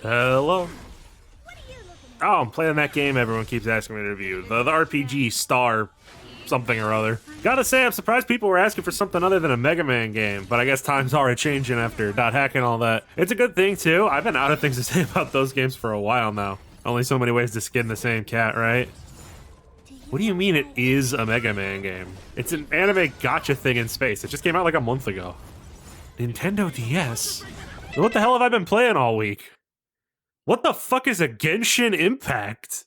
Hello. Oh, I'm playing that game everyone keeps asking me to review. The RPG Star something or other. Gotta say, I'm surprised people were asking for something other than a Mega Man game, but I guess times are changing after dot hack and all that. It's a good thing, too. I've been out of things to say about those games for a while now. Only so many ways to skin the same cat, right? What do you mean it is a Mega Man game? It's an anime gotcha thing in space. It just came out like a month ago. Nintendo DS? What the hell have I been playing all week? What the fuck is a Genshin Impact?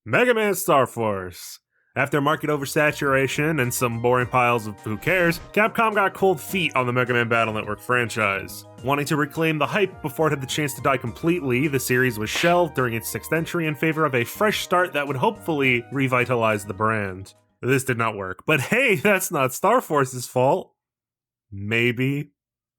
Mega Man Star Force. After market oversaturation and some boring piles of who cares, Capcom got cold feet on the Mega Man Battle Network franchise. Wanting to reclaim the hype before it had the chance to die completely, the series was shelved during its 6th entry in favor of a fresh start that would hopefully revitalize the brand. This did not work, but hey, that's not Star Force's fault. Maybe.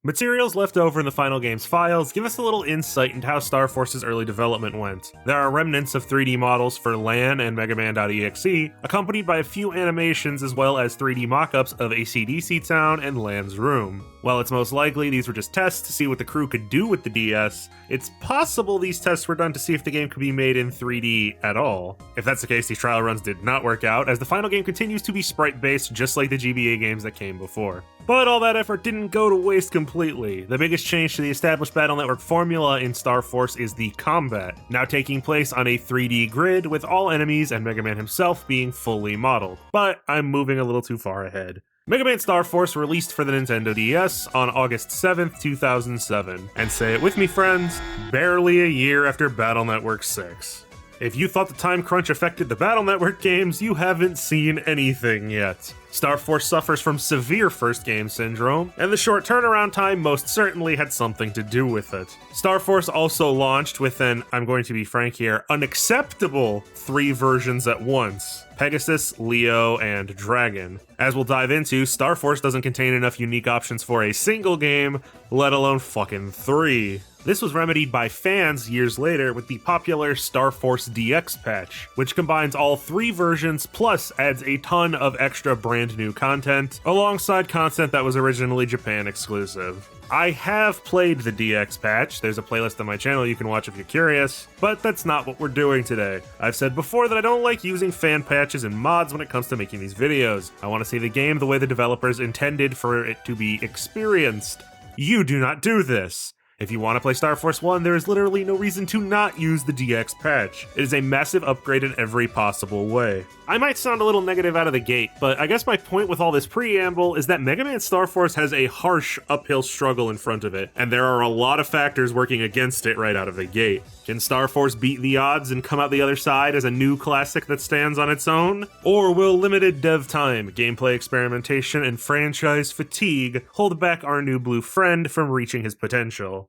Materials left over in the final game's files give us a little insight into how Star Force's early development went. There are remnants of 3D models for LAN and Mega Man.exe, accompanied by a few animations as well as 3D mock-ups of AC/DC Town and LAN's room. While it's most likely these were just tests to see what the crew could do with the DS, it's possible these tests were done to see if the game could be made in 3D at all. If that's the case, these trial runs did not work out, as the final game continues to be sprite-based just like the GBA games that came before. But all that effort didn't go to waste completely. The biggest change to the established Battle Network formula in Star Force is the combat, now taking place on a 3D grid with all enemies and Mega Man himself being fully modeled. But I'm moving a little too far ahead. Mega Man Star Force released for the Nintendo DS on August 7th, 2007. And say it with me, friends, barely a year after Battle Network 6. If you thought the time crunch affected the Battle Network games, you haven't seen anything yet. Star Force suffers from severe first game syndrome, and the short turnaround time most certainly had something to do with it. Star Force also launched with an, I'm going to be frank here, unacceptable 3 versions at once: Pegasus, Leo, and Dragon. As we'll dive into, Star Force doesn't contain enough unique options for a single game, let alone fucking 3. This was remedied by fans years later with the popular Star Force DX patch, which combines all 3 versions plus adds a ton of extra brand new content, alongside content that was originally Japan exclusive. I have played the DX patch, there's a playlist on my channel you can watch if you're curious, but that's not what we're doing today. I've said before that I don't like using fan patches and mods when it comes to making these videos. I want to see the game the way the developers intended for it to be experienced. You do not do this. If you want to play Star Force 1, there is literally no reason to not use the DX patch. It is a massive upgrade in every possible way. I might sound a little negative out of the gate, but I guess my point with all this preamble is that Mega Man Star Force has a harsh uphill struggle in front of it, and there are a lot of factors working against it right out of the gate. Can Star Force beat the odds and come out the other side as a new classic that stands on its own? Or will limited dev time, gameplay experimentation, and franchise fatigue hold back our new blue friend from reaching his potential?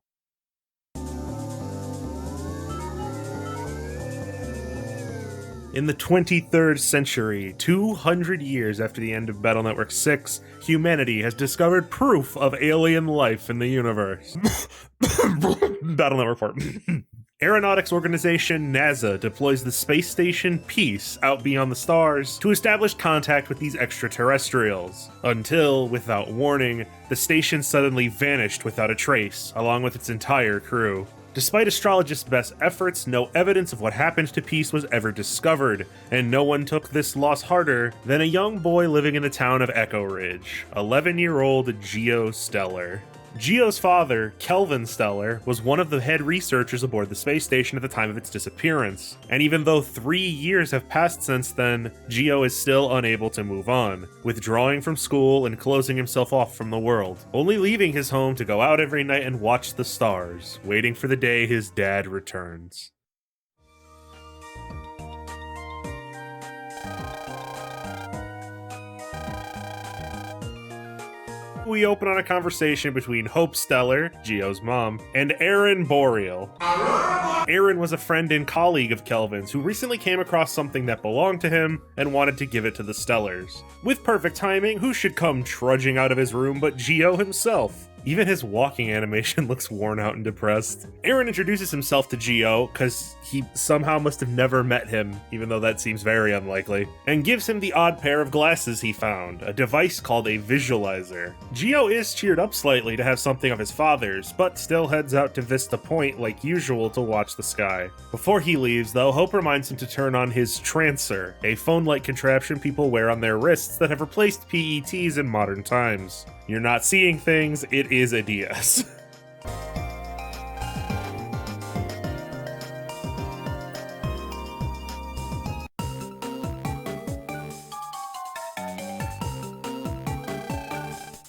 In the 23rd century, 200 years after the end of Battle Network 6, humanity has discovered proof of alien life in the universe. Battle Network 4. Aeronautics organization NASA deploys the space station Peace out beyond the stars to establish contact with these extraterrestrials, until, without warning, the station suddenly vanished without a trace, along with its entire crew. Despite astrologists' best efforts, no evidence of what happened to Peace was ever discovered, and no one took this loss harder than a young boy living in the town of Echo Ridge, 11-year-old Geo Stelar. Geo's father, Kelvin Stelar, was one of the head researchers aboard the space station at the time of its disappearance, and even though 3 years have passed since then, Geo is still unable to move on, withdrawing from school and closing himself off from the world, only leaving his home to go out every night and watch the stars, waiting for the day his dad returns. We open on a conversation between Hope Stelar, Geo's mom, and Aaron Boreal. Aaron was a friend and colleague of Kelvin's who recently came across something that belonged to him and wanted to give it to the Stellars. With perfect timing, who should come trudging out of his room but Geo himself? Even his walking animation looks worn out and depressed. Aaron introduces himself to Geo, cause he somehow must have never met him, even though that seems very unlikely, and gives him the odd pair of glasses he found, a device called a visualizer. Geo is cheered up slightly to have something of his father's, but still heads out to Vista Point like usual to watch the sky. Before he leaves, though, Hope reminds him to turn on his Trancer, a phone-like contraption people wear on their wrists that have replaced PETs in modern times. You're not seeing things, it is a DS.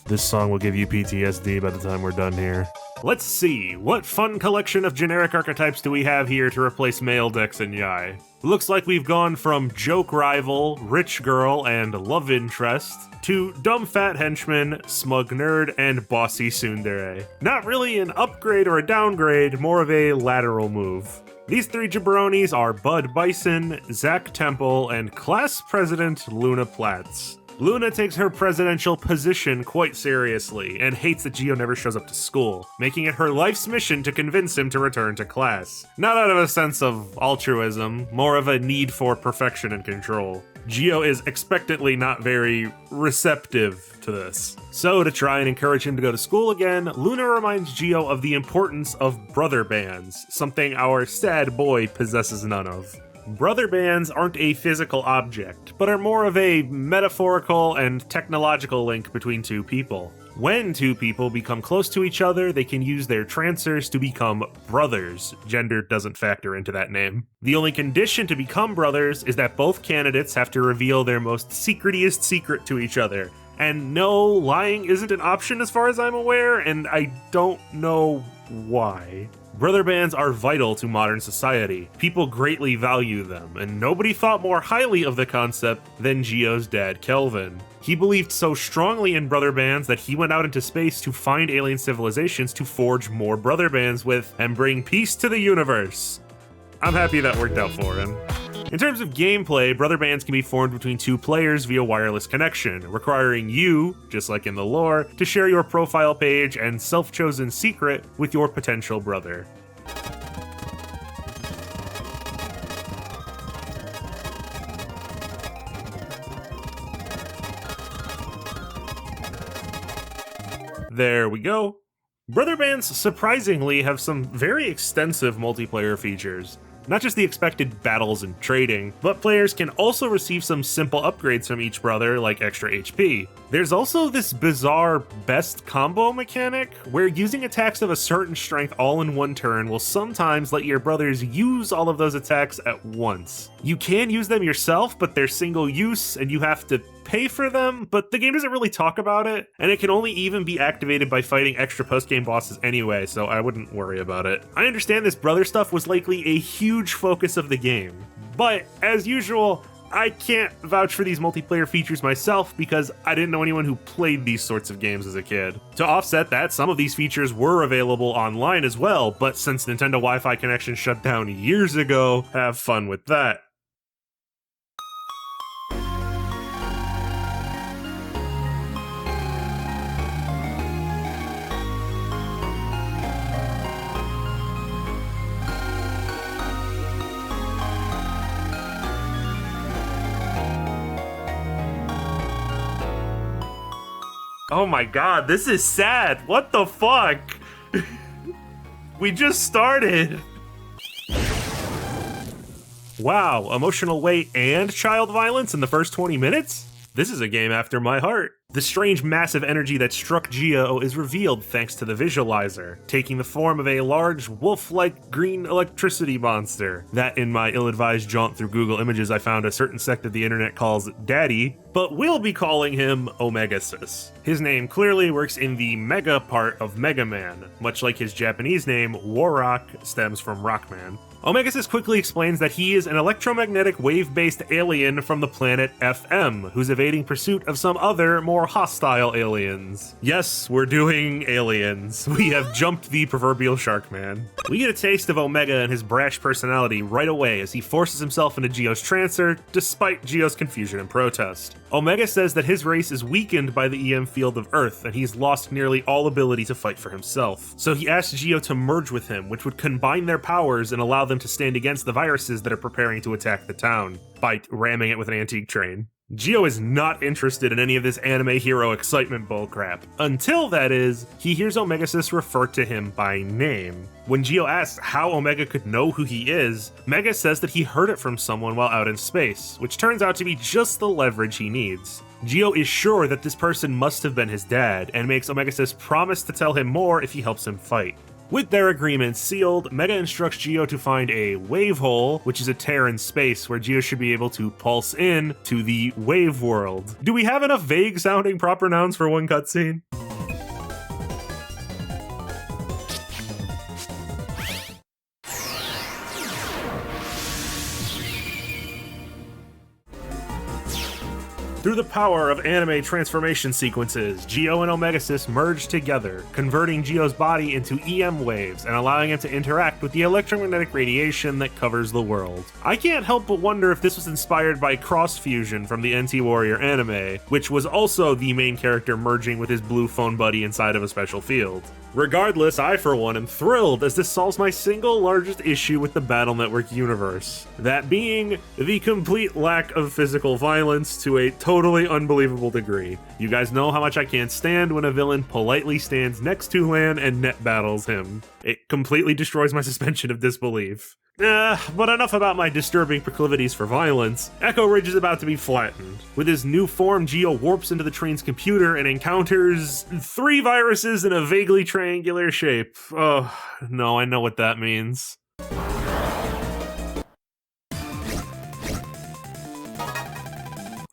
This song will give you PTSD by the time we're done here. Let's see, what fun collection of generic archetypes do we have here to replace male Dex and Yai? Looks like we've gone from joke rival, rich girl, and love interest, to dumb fat henchman, smug nerd, and bossy tsundere. Not really an upgrade or a downgrade, more of a lateral move. These three jabronis are Bud Bison, Zach Temple, and class president Luna Platts. Luna takes her presidential position quite seriously, and hates that Geo never shows up to school, making it her life's mission to convince him to return to class. Not out of a sense of altruism, more of a need for perfection and control. Geo is expectantly not very receptive to this. So to try and encourage him to go to school again, Luna reminds Geo of the importance of brother bands, something our sad boy possesses none of. Brother bands aren't a physical object, but are more of a metaphorical and technological link between two people. When two people become close to each other, they can use their trancers to become brothers. Gender doesn't factor into that name. The only condition to become brothers is that both candidates have to reveal their most secretiest secret to each other. And no, lying isn't an option as far as I'm aware, and I don't know why. Brother bands are vital to modern society. People greatly value them, and nobody thought more highly of the concept than Geo's dad, Kelvin. He believed so strongly in brother bands that he went out into space to find alien civilizations to forge more brother bands with and bring peace to the universe. I'm happy that worked out for him. In terms of gameplay, brother bands can be formed between two players via wireless connection, requiring you, just like in the lore, to share your profile page and self-chosen secret with your potential brother. There we go. Brother bands surprisingly have some very extensive multiplayer features. Not just the expected battles and trading, but players can also receive some simple upgrades from each brother, like extra HP. There's also this bizarre best combo mechanic, where using attacks of a certain strength all in one turn will sometimes let your brothers use all of those attacks at once. You can use them yourself, but they're single use, and you have to pay for them, but the game doesn't really talk about it, and it can only even be activated by fighting extra post-game bosses anyway, so I wouldn't worry about it. I understand this brother stuff was likely a huge focus of the game, but as usual, I can't vouch for these multiplayer features myself because I didn't know anyone who played these sorts of games as a kid. To offset that, some of these features were available online as well, but since Nintendo Wi-Fi connection shut down years ago, have fun with that. Oh my god, this is sad. What the fuck? We just started. Wow, emotional weight and child violence in the first 20 minutes? This is a game after my heart. The strange massive energy that struck Geo is revealed thanks to the visualizer, taking the form of a large wolf-like green electricity monster that in my ill-advised jaunt through Google Images I found a certain sect of the internet calls Daddy, but we'll be calling him Omegasus. His name clearly works in the Mega part of Mega Man, much like his Japanese name, Warrock, stems from Rockman. Omegasus quickly explains that he is an electromagnetic wave-based alien from the planet FM, who's evading pursuit of some other, more more hostile aliens. Yes, we're doing aliens. We have jumped the proverbial shark man. We get a taste of Omega and his brash personality right away as he forces himself into Geo's trancer, despite Geo's confusion and protest. Omega says that his race is weakened by the EM field of Earth, and he's lost nearly all ability to fight for himself. So he asks Geo to merge with him, which would combine their powers and allow them to stand against the viruses that are preparing to attack the town, by ramming it with an antique train. Geo is not interested in any of this anime hero excitement bullcrap. Until, that is, he hears Omegasus refer to him by name. When Geo asks how Omega could know who he is, Mega says that he heard it from someone while out in space, which turns out to be just the leverage he needs. Geo is sure that this person must have been his dad, and makes Omegasus promise to tell him more if he helps him fight. With their agreement sealed, Mega instructs Geo to find a wave hole, which is a tear in space where Geo should be able to pulse in to the wave world. Do we have enough vague sounding proper nouns for one cutscene? Through the power of anime transformation sequences, Geo and Omegasus merge together, converting Geo's body into EM waves and allowing him to interact with the electromagnetic radiation that covers the world. I can't help but wonder if this was inspired by Cross Fusion from the NT Warrior anime, which was also the main character merging with his blue phone buddy inside of a special field. Regardless, I for one am thrilled as this solves my single largest issue with the Battle Network universe. That being the complete lack of physical violence to a totally unbelievable degree. You guys know how much I can't stand when a villain politely stands next to Lan and net battles him. It completely destroys my suspension of disbelief. But enough about my disturbing proclivities for violence. Echo Ridge is about to be flattened. With his new form, Geo warps into the train's computer and encounters 3 viruses in a vaguely triangular shape. Oh, no, I know what that means.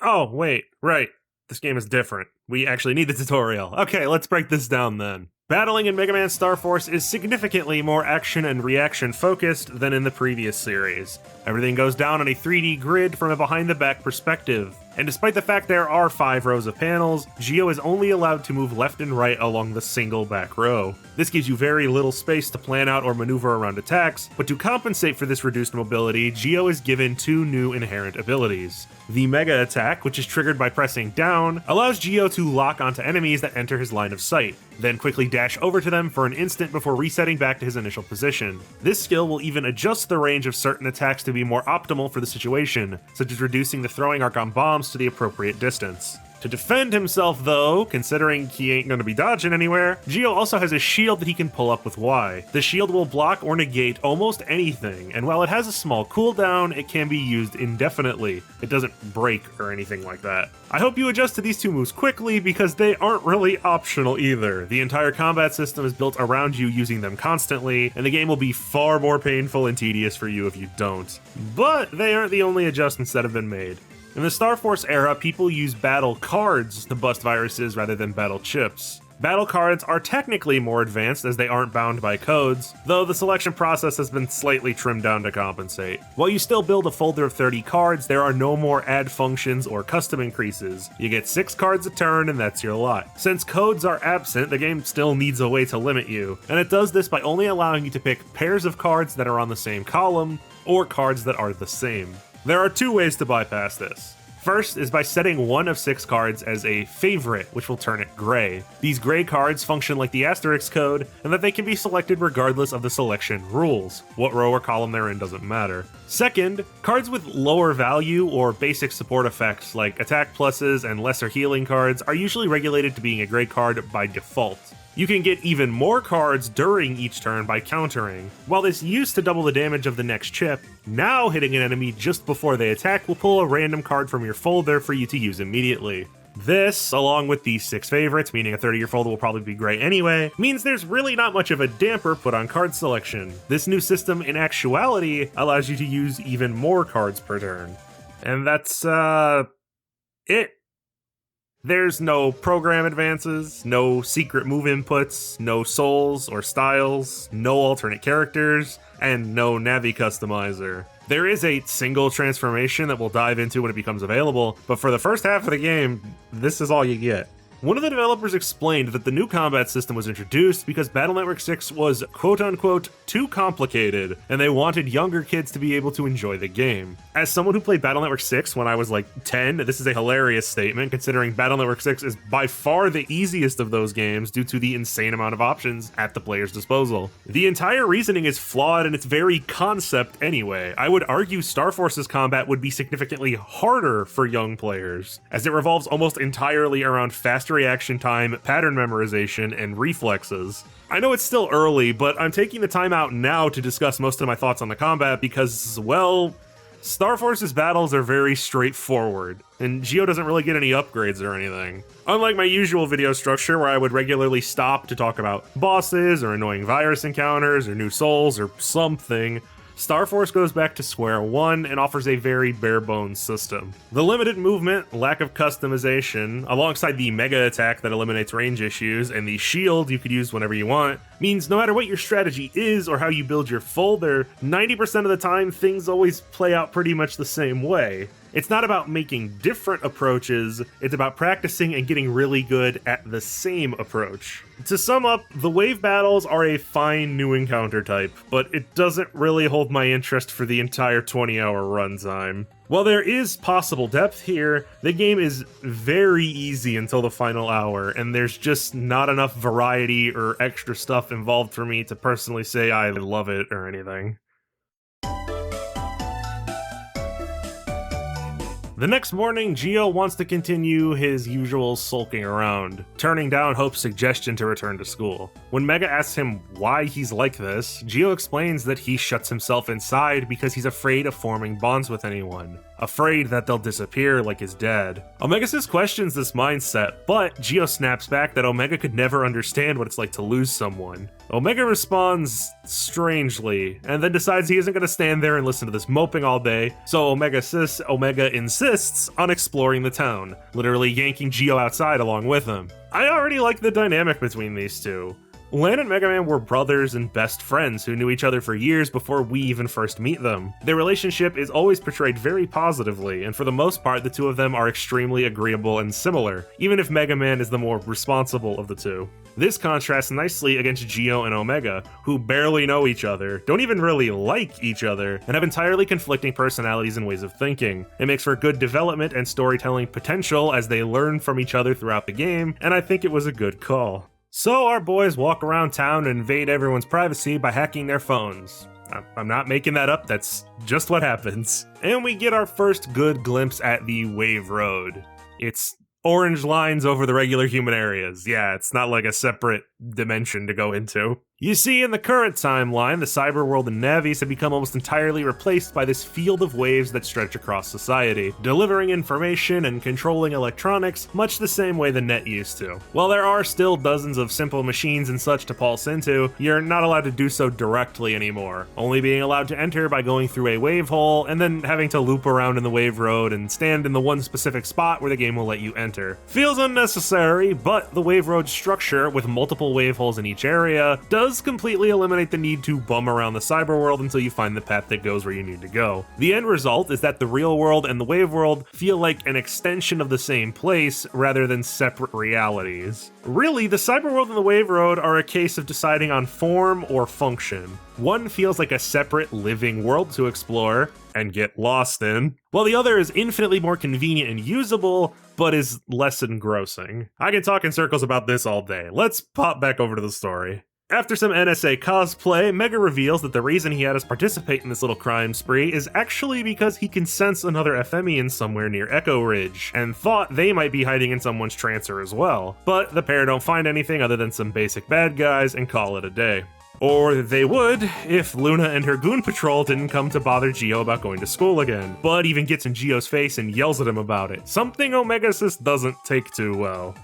Oh, wait, right. This game is different. We actually need the tutorial. Okay, let's break this down then. Battling in Mega Man Star Force is significantly more action and reaction focused than in the previous series. Everything goes down on a 3D grid from a behind-the-back perspective, and despite the fact there are 5 rows of panels, Geo is only allowed to move left and right along the single back row. This gives you very little space to plan out or maneuver around attacks, but to compensate for this reduced mobility, Geo is given 2 new inherent abilities. The Mega Attack, which is triggered by pressing down, allows Geo to lock onto enemies that enter his line of sight, then quickly dash over to them for an instant before resetting back to his initial position. This skill will even adjust the range of certain attacks to be more optimal for the situation, such as reducing the throwing arc on bombs to the appropriate distance. To defend himself though, considering he ain't gonna be dodging anywhere, Geo also has a shield that he can pull up with Y. The shield will block or negate almost anything, and while it has a small cooldown, it can be used indefinitely. It doesn't break or anything like that. I hope you adjust to these 2 moves quickly because they aren't really optional either. The entire combat system is built around you using them constantly, and the game will be far more painful and tedious for you if you don't. But they aren't the only adjustments that have been made. In the Star Force era, people use battle cards to bust viruses rather than battle chips. Battle cards are technically more advanced as they aren't bound by codes, though the selection process has been slightly trimmed down to compensate. While you still build a folder of 30 cards, there are no more add functions or custom increases. You get 6 cards a turn and that's your lot. Since codes are absent, the game still needs a way to limit you, and it does this by only allowing you to pick pairs of cards that are on the same column, or cards that are the same. There are 2 ways to bypass this. First is by setting 1 of 6 cards as a favorite, which will turn it gray. These gray cards function like the asterisk code, and that they can be selected regardless of the selection rules. What row or column they're in doesn't matter. Second, cards with lower value or basic support effects like attack pluses and lesser healing cards are usually regulated to being a gray card by default. You can get even more cards during each turn by countering. While this used to double the damage of the next chip, now hitting an enemy just before they attack will pull a random card from your folder for you to use immediately. This, along with the 6 favorites, meaning a 30-year folder will probably be gray anyway, means there's really not much of a damper put on card selection. This new system, in actuality, allows you to use even more cards per turn. And that's, it. There's no program advances, no secret move inputs, no souls or styles, no alternate characters, and no Navi customizer. There is a single transformation that we'll dive into when it becomes available, but for the first half of the game, this is all you get. One of the developers explained that the new combat system was introduced because Battle Network 6 was quote-unquote too complicated, and they wanted younger kids to be able to enjoy the game. As someone who played Battle Network 6 when I was like 10, this is a hilarious statement considering Battle Network 6 is by far the easiest of those games due to the insane amount of options at the player's disposal. The entire reasoning is flawed in its very concept anyway. I would argue Star Force's combat would be significantly harder for young players, as it revolves almost entirely around fast reaction time, pattern memorization, and reflexes. I know it's still early, but I'm taking the time out now to discuss most of my thoughts on the combat because, well, Star Force's battles are very straightforward, and Geo doesn't really get any upgrades or anything. Unlike my usual video structure where I would regularly stop to talk about bosses or annoying virus encounters or new souls or something, Star Force goes back to square one and offers a very bare-bones system. The limited movement, lack of customization, alongside the mega attack that eliminates range issues, and the shield you could use whenever you want, means no matter what your strategy is or how you build your folder, 90% of the time things always play out pretty much the same way. It's not about making different approaches, it's about practicing and getting really good at the same approach. To sum up, the wave battles are a fine new encounter type, but it doesn't really hold my interest for the entire 20-hour runtime. While there is possible depth here, the game is very easy until the final hour, and there's just not enough variety or extra stuff involved for me to personally say I love it or anything. The next morning, Geo wants to continue his usual sulking around, turning down Hope's suggestion to return to school. When Mega asks him why he's like this, Geo explains that he shuts himself inside because he's afraid of forming bonds with anyone, afraid that they'll disappear like his dad. Omegasus questions this mindset, but Geo snaps back that Omega could never understand what it's like to lose someone. Omega responds strangely, and then decides he isn't going to stand there and listen to this moping all day, so Omega insists on exploring the town, literally yanking Geo outside along with him. I already like the dynamic between these two. Lan and Mega Man were brothers and best friends who knew each other for years before we even first meet them. Their relationship is always portrayed very positively, and for the most part the two of them are extremely agreeable and similar, even if Mega Man is the more responsible of the two. This contrasts nicely against Geo and Omega, who barely know each other, don't even really like each other, and have entirely conflicting personalities and ways of thinking. It makes for good development and storytelling potential as they learn from each other throughout the game, and I think it was a good call. So our boys walk around town and invade everyone's privacy by hacking their phones. I'm not making that up, that's just what happens. And we get our first good glimpse at the Wave Road. It's orange lines over the regular human areas. Yeah, it's not like a separate dimension to go into. You see, in the current timeline, the cyberworld and navies have become almost entirely replaced by this field of waves that stretch across society, delivering information and controlling electronics much the same way the net used to. While there are still dozens of simple machines and such to pulse into, you're not allowed to do so directly anymore, only being allowed to enter by going through a wave hole and then having to loop around in the wave road and stand in the one specific spot where the game will let you enter. Feels unnecessary, but the wave road structure, with multiple wave holes in each area, does completely eliminate the need to bum around the cyberworld until you find the path that goes where you need to go. The end result is that the real world and the wave world feel like an extension of the same place rather than separate realities. Really, the cyberworld and the wave road are a case of deciding on form or function. One feels like a separate living world to explore and get lost in, while the other is infinitely more convenient and usable, but is less engrossing. I can talk in circles about this all day. Let's pop back over to the story. After some NSA cosplay, Mega reveals that the reason he had us participate in this little crime spree is actually because he can sense another Ephemian somewhere near Echo Ridge, and thought they might be hiding in someone's trancer as well. But the pair don't find anything other than some basic bad guys and call it a day. Or they would, if Luna and her goon patrol didn't come to bother Geo about going to school again. Bud even gets in Geo's face and yells at him about it, something Omegasus doesn't take too well.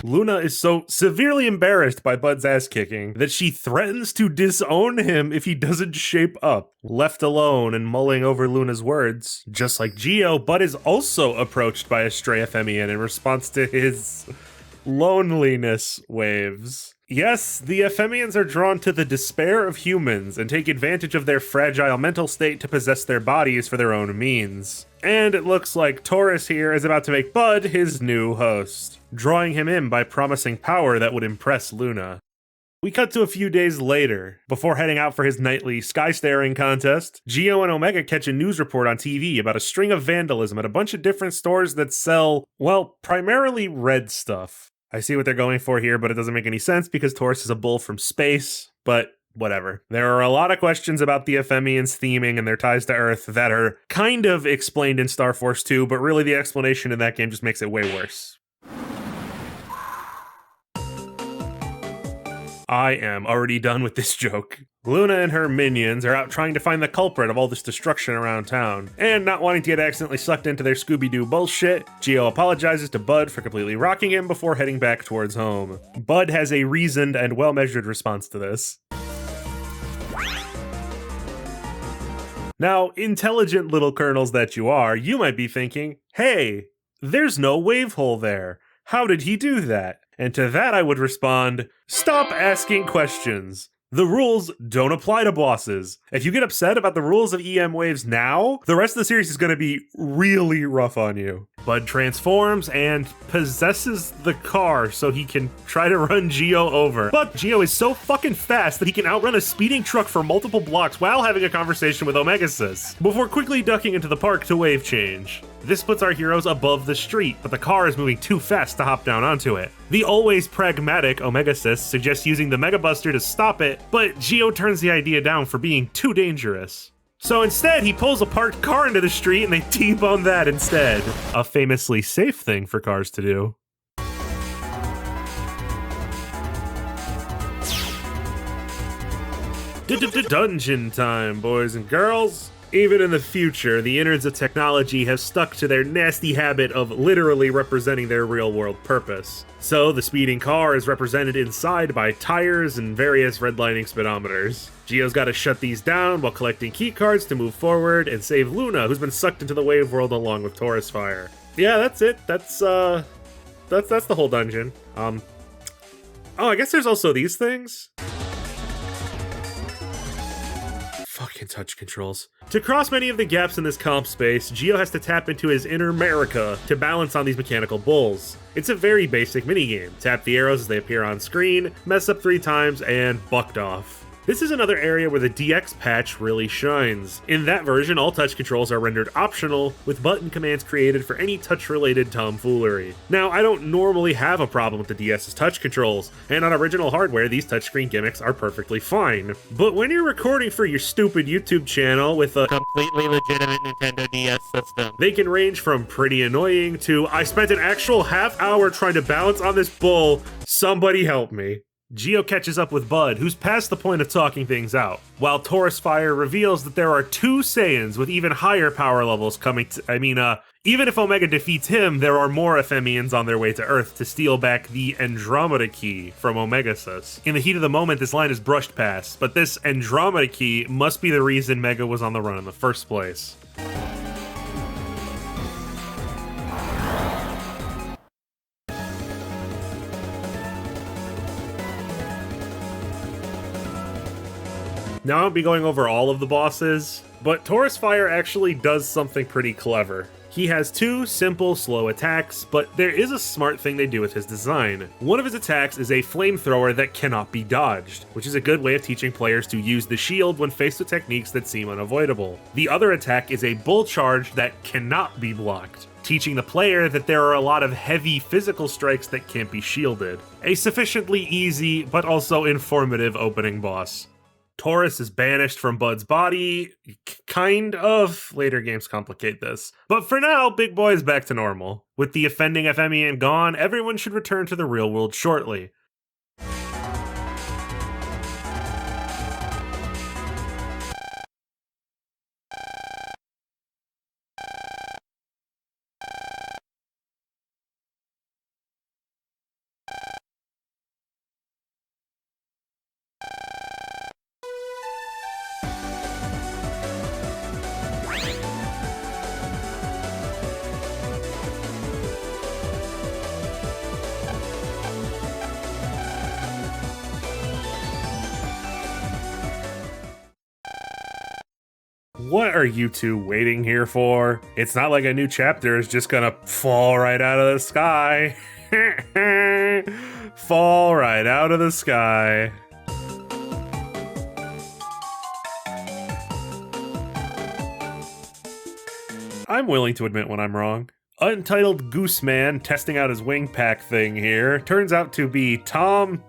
Luna is so severely embarrassed by Bud's ass kicking that she threatens to disown him if he doesn't shape up. Left alone and mulling over Luna's words, just like Geo, Bud is also approached by a stray Ephemian in response to his loneliness waves. Yes, the Ephemians are drawn to the despair of humans and take advantage of their fragile mental state to possess their bodies for their own means. And it looks like Taurus here is about to make Bud his new host, drawing him in by promising power that would impress Luna. We cut to a few days later. Before heading out for his nightly sky-staring contest, Geo and Omega catch a news report on TV about a string of vandalism at a bunch of different stores that sell, well, primarily red stuff. I see what they're going for here, but it doesn't make any sense because Taurus is a bull from space, but whatever. There are a lot of questions about the Ephemians' theming and their ties to Earth that are kind of explained in Star Force 2, but really the explanation in that game just makes it way worse. I am already done with this joke. Luna and her minions are out trying to find the culprit of all this destruction around town, and not wanting to get accidentally sucked into their Scooby-Doo bullshit, Geo apologizes to Bud for completely rocking him before heading back towards home. Bud has a reasoned and well-measured response to this. Now, intelligent little colonels that you are, you might be thinking, hey, there's no wave hole there. How did he do that? And to that I would respond, stop asking questions. The rules don't apply to bosses. If you get upset about the rules of EM waves now, the rest of the series is going to be really rough on you. Bud transforms and possesses the car so he can try to run Geo over. But Geo is so fucking fast that he can outrun a speeding truck for multiple blocks while having a conversation with Omegasus, before quickly ducking into the park to wave change. This puts our heroes above the street, but the car is moving too fast to hop down onto it. The always pragmatic Omegasus suggests using the Mega Buster to stop it, but Geo turns the idea down for being too dangerous. So instead, he pulls a parked car into the street and they T-bone that instead. A famously safe thing for cars to do. Dungeon time, boys and girls. Even in the future, the innards of technology have stuck to their nasty habit of literally representing their real-world purpose. So, the speeding car is represented inside by tires and various redlining speedometers. Geo's gotta shut these down while collecting keycards to move forward and save Luna, who's been sucked into the wave world along with Taurus Fire. Yeah, that's it. That's the whole dungeon. Oh, I guess there's also these things. Fucking touch controls. To cross many of the gaps in this comp space, Geo has to tap into his inner America to balance on these mechanical bulls. It's a very basic minigame. Tap the arrows as they appear on screen, mess up 3 times, and bucked off. This is another area where the DX patch really shines. In that version, all touch controls are rendered optional, with button commands created for any touch-related tomfoolery. Now, I don't normally have a problem with the DS's touch controls, and on original hardware, these touchscreen gimmicks are perfectly fine. But when you're recording for your stupid YouTube channel with a completely legitimate Nintendo DS system, they can range from pretty annoying to, I spent an actual half hour trying to balance on this bull, somebody help me. Geo catches up with Bud, who's past the point of talking things out, while Taurus Fire reveals that there are 2 Saiyans with even higher power levels coming to, even if Omega defeats him, there are more Ephemians on their way to Earth to steal back the Andromeda Key from Omegasus. In the heat of the moment, this line is brushed past, but this Andromeda Key must be the reason Mega was on the run in the first place. Now I won't be going over all of the bosses, but Taurus Fire actually does something pretty clever. He has 2 simple, slow attacks, but there is a smart thing they do with his design. One of his attacks is a flamethrower that cannot be dodged, which is a good way of teaching players to use the shield when faced with techniques that seem unavoidable. The other attack is a bull charge that cannot be blocked, teaching the player that there are a lot of heavy physical strikes that can't be shielded. A sufficiently easy, but also informative opening boss. Taurus is banished from Bud's body, kind of. Later games complicate this. But for now, Big Boy is back to normal. With the offending Ephemian gone, everyone should return to the real world shortly. What are you two waiting here for? It's not like a new chapter is just gonna fall right out of the sky. Fall right out of the sky. I'm willing to admit when I'm wrong. Untitled Gooseman testing out his wing pack thing here turns out to be Tom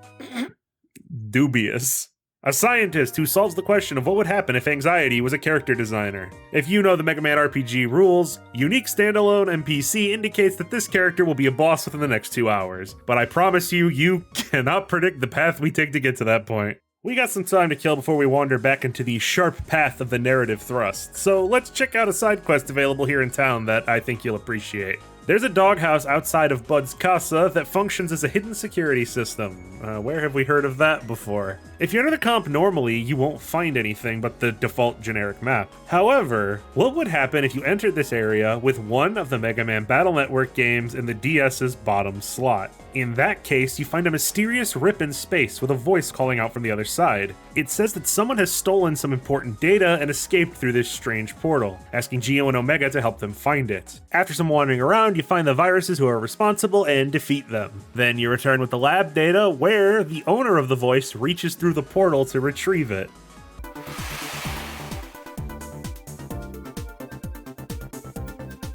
Dubious, a scientist who solves the question of what would happen if anxiety was a character designer. If you know the Mega Man RPG rules, unique standalone NPC indicates that this character will be a boss within the next 2 hours, but I promise you, you cannot predict the path we take to get to that point. We got some time to kill before we wander back into the sharp path of the narrative thrust, so let's check out a side quest available here in town that I think you'll appreciate. There's a doghouse outside of Bud's casa that functions as a hidden security system. Where have we heard of that before? If you enter the comp normally, you won't find anything but the default generic map. However, what would happen if you entered this area with one of the Mega Man Battle Network games in the DS's bottom slot? In that case, you find a mysterious rip in space with a voice calling out from the other side. It says that someone has stolen some important data and escaped through this strange portal, asking Geo and Omega to help them find it. After some wandering around, you find the viruses who are responsible and defeat them. Then you return with the lab data, where the owner of the voice reaches through the portal to retrieve it.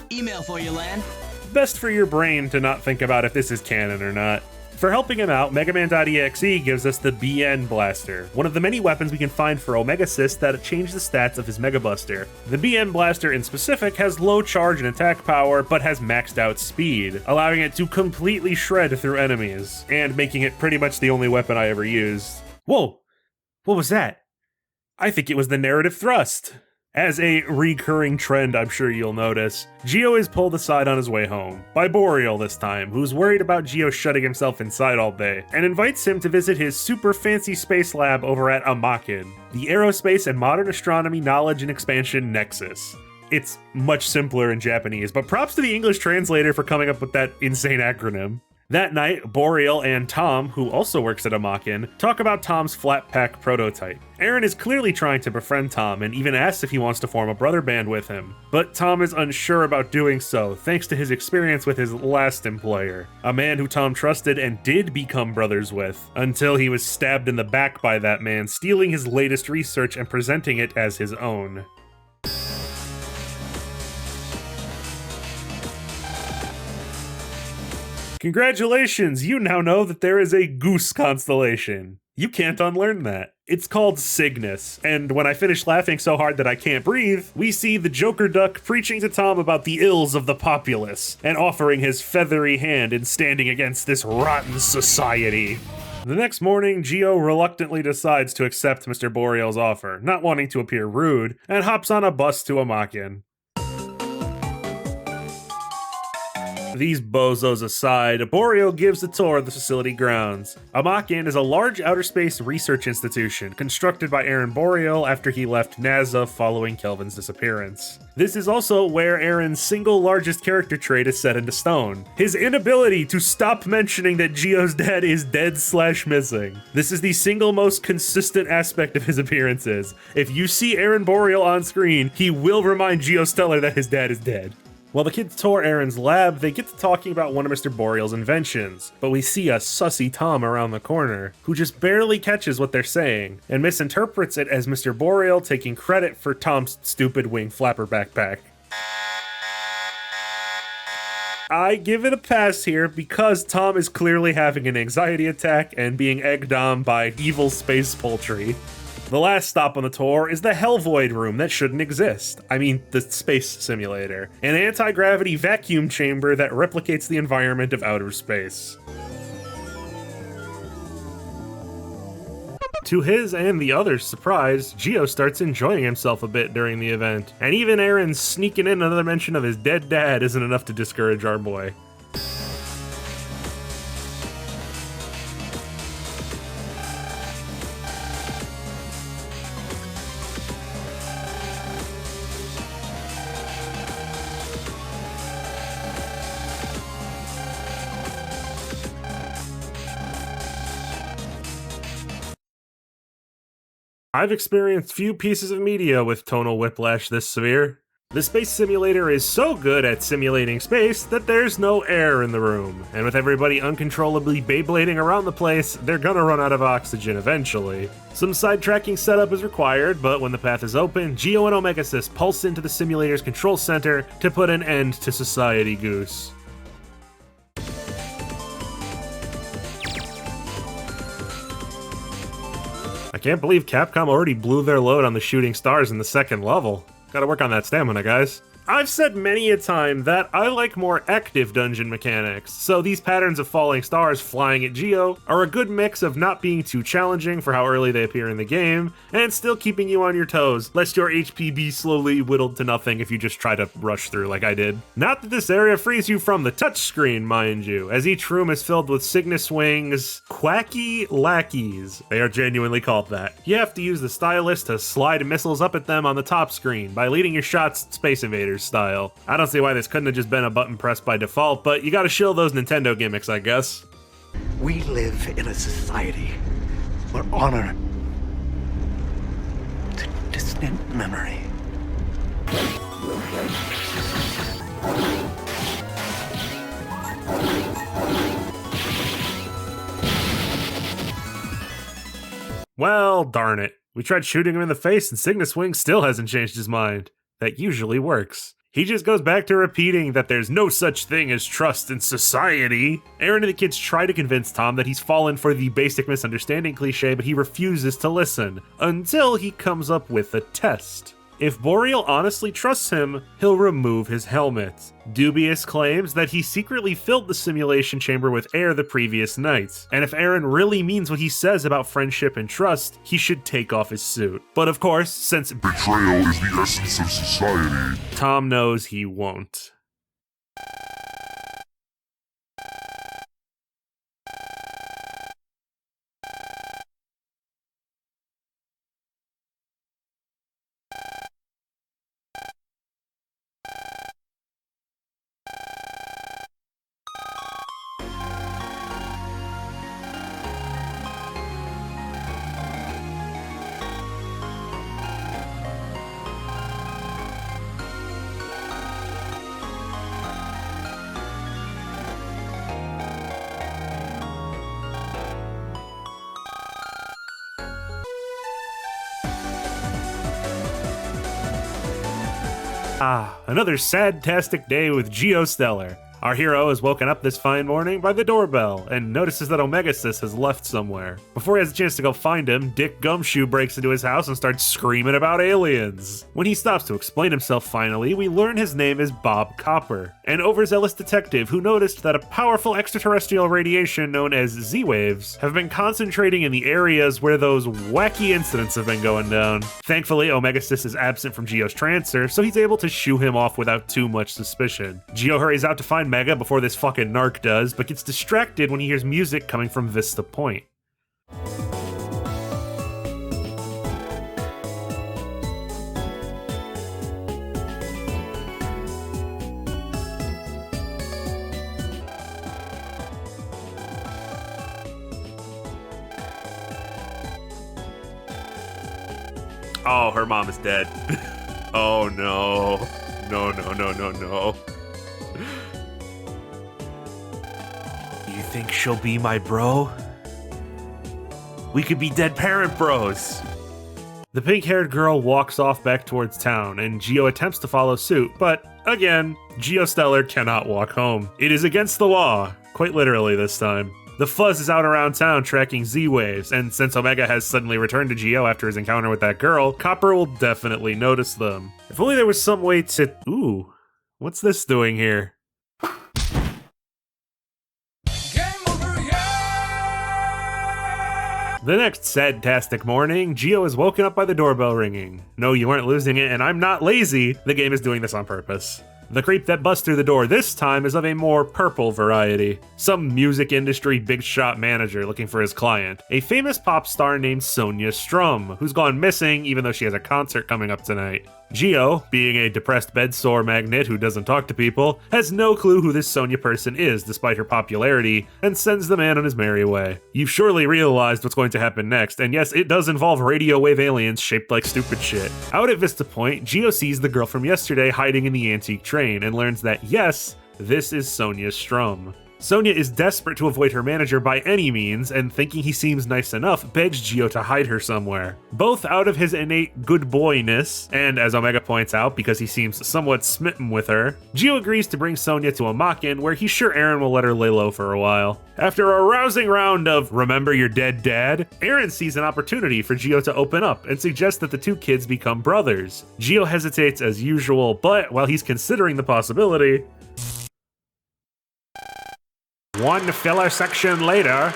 Email for you, Lan. Best for your brain to not think about if this is canon or not. For helping him out, Megaman.exe gives us the BN Blaster, one of the many weapons we can find for Omega Sis that change the stats of his Mega Buster. The BN Blaster in specific has low charge and attack power, but has maxed out speed, allowing it to completely shred through enemies, and making it pretty much the only weapon I ever used. Whoa! What was that? I think it was the narrative thrust. As a recurring trend I'm sure you'll notice, Geo is pulled aside on his way home, by Boreal this time, who's worried about Geo shutting himself inside all day, and invites him to visit his super fancy space lab over at Amakin, the Aerospace and Modern Astronomy Knowledge and Expansion Nexus. It's much simpler in Japanese, but props to the English translator for coming up with that insane acronym. That night, Boreal and Tom, who also works at Amakin, talk about Tom's flat pack prototype. Aaron is clearly trying to befriend Tom and even asks if he wants to form a brother band with him. But Tom is unsure about doing so, thanks to his experience with his last employer, a man who Tom trusted and did become brothers with, until he was stabbed in the back by that man, stealing his latest research and presenting it as his own. Congratulations, you now know that there is a goose constellation. You can't unlearn that. It's called Cygnus, and when I finish laughing so hard that I can't breathe, we see the Joker Duck preaching to Tom about the ills of the populace, and offering his feathery hand in standing against this rotten society. The next morning, Geo reluctantly decides to accept Mr. Boreal's offer, not wanting to appear rude, and hops on a bus to Amakin. These bozos aside, Boreal gives a tour of the facility grounds. Amakin is a large outer space research institution constructed by Aaron Boreal after he left NASA following Kelvin's disappearance. This is also where Aaron's single largest character trait is set into stone: his inability to stop mentioning that Geo's dad is dead/missing. This is the single most consistent aspect of his appearances. If you see Aaron Boreal on screen, he will remind Geo Stelar that his dad is dead. While the kids tour Aaron's lab, they get to talking about one of Mr. Boreal's inventions, but we see a sussy Tom around the corner, who just barely catches what they're saying, and misinterprets it as Mr. Boreal taking credit for Tom's stupid wing flapper backpack. I give it a pass here because Tom is clearly having an anxiety attack and being egged on by evil space poultry. The last stop on the tour is the Hellvoid room that shouldn't exist. I mean, the space simulator. An anti-gravity vacuum chamber that replicates the environment of outer space. To his and the others' surprise, Geo starts enjoying himself a bit during the event, and even Aaron sneaking in another mention of his dead dad isn't enough to discourage our boy. I've experienced few pieces of media with tonal whiplash this severe. The space simulator is so good at simulating space that there's no air in the room, and with everybody uncontrollably Beyblading around the place, they're gonna run out of oxygen eventually. Some sidetracking setup is required, but when the path is open, Geo and Omegasis pulse into the simulator's control center to put an end to Society Goose. I can't believe Capcom already blew their load on the shooting stars in the second level. Gotta work on that stamina, guys. I've said many a time that I like more active dungeon mechanics, so these patterns of falling stars flying at Geo are a good mix of not being too challenging for how early they appear in the game, and still keeping you on your toes, lest your HP be slowly whittled to nothing if you just try to rush through like I did. Not that this area frees you from the touchscreen, mind you, as each room is filled with Cygnus Wing's quacky lackeys. They are genuinely called that. You have to use the stylus to slide missiles up at them on the top screen by leading your shots Space Invaders style. I don't see why this couldn't have just been a button press by default, but you gotta shill those Nintendo gimmicks, I guess. We live in a society where honor is a distant memory. Well, darn it. We tried shooting him in the face and Cygnus Wing still hasn't changed his mind. That usually works. He just goes back to repeating that there's no such thing as trust in society. Aaron and the kids try to convince Tom that he's fallen for the basic misunderstanding cliche, but he refuses to listen, until he comes up with a test. If Boreal honestly trusts him, he'll remove his helmet. Dubious claims that he secretly filled the simulation chamber with air the previous night, and if Aaron really means what he says about friendship and trust, he should take off his suit. But of course, since betrayal is the essence of society, Tom knows he won't. Another sad-tastic day with Geo Stelar. Our hero is woken up this fine morning by the doorbell and notices that Omegasis has left somewhere. Before he has a chance to go find him, Dick Gumshoe breaks into his house and starts screaming about aliens. When he stops to explain himself finally, we learn his name is Bob Copper, an overzealous detective who noticed that a powerful extraterrestrial radiation known as Z-Waves have been concentrating in the areas where those wacky incidents have been going down. Thankfully, Omegasis is absent from Geo's transfer, so he's able to shoo him off without too much suspicion. Geo hurries out to find Mega before this fucking narc does, but gets distracted when he hears music coming from Vista Point. Oh, her mom is dead. Oh no. No, no, no, no, no. You think she'll be my bro? We could be dead parent bros. The pink-haired girl walks off back towards town, and Geo attempts to follow suit, but again, Geo Stelar cannot walk home. It is against the law, quite literally this time. The Fuzz is out around town tracking Z-Waves, and since Omega has suddenly returned to Geo after his encounter with that girl, Copper will definitely notice them. If only there was some way to... Ooh, what's this doing here? The next sad-tastic morning, Geo is woken up by the doorbell ringing. No, you aren't losing it, and I'm not lazy. The game is doing this on purpose. The creep that busts through the door this time is of a more purple variety. Some music industry big shot manager looking for his client, a famous pop star named Sonia Strum, who's gone missing even though she has a concert coming up tonight. Geo, being a depressed bedsore magnet who doesn't talk to people, has no clue who this Sonya person is despite her popularity, and sends the man on his merry way. You've surely realized what's going to happen next, and yes, it does involve radio wave aliens shaped like stupid shit. Out at Vista Point, Geo sees the girl from yesterday hiding in the antique train and learns that yes, this is Sonya Strum. Sonya is desperate to avoid her manager by any means, and thinking he seems nice enough, begs Geo to hide her somewhere. Both out of his innate good boyness, and as Omega points out, because he seems somewhat smitten with her, Geo agrees to bring Sonya to a Makin where he's sure Eren will let her lay low for a while. After a rousing round of "remember your dead dad," Eren sees an opportunity for Geo to open up and suggests that the two kids become brothers. Geo hesitates as usual, but while he's considering the possibility, one filler section later,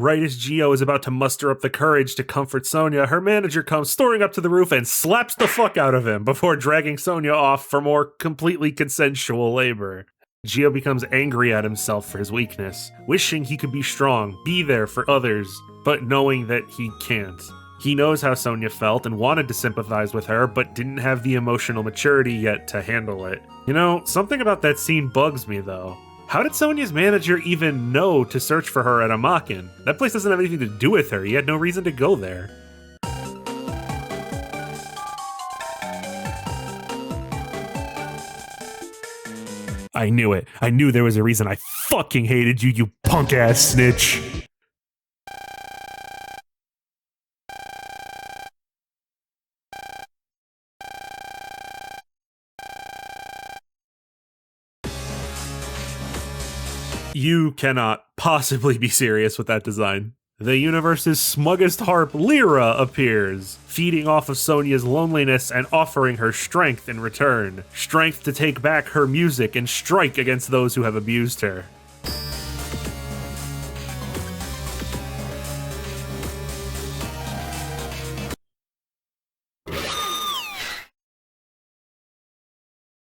right as Geo is about to muster up the courage to comfort Sonya, her manager comes storming up to the roof and slaps the fuck out of him before dragging Sonya off for more completely consensual labor. Geo becomes angry at himself for his weakness, wishing he could be strong, be there for others, but knowing that he can't. He knows how Sonya felt and wanted to sympathize with her, but didn't have the emotional maturity yet to handle it. You know, something about that scene bugs me though. How did Sonya's manager even know to search for her at Amakin? That place doesn't have anything to do with her. He had no reason to go there. I knew it. I knew there was a reason I fucking hated you, you punk-ass snitch. You cannot possibly be serious with that design. The universe's smuggest harp, Lyra, appears, feeding off of Sonya's loneliness and offering her strength in return. Strength to take back her music and strike against those who have abused her.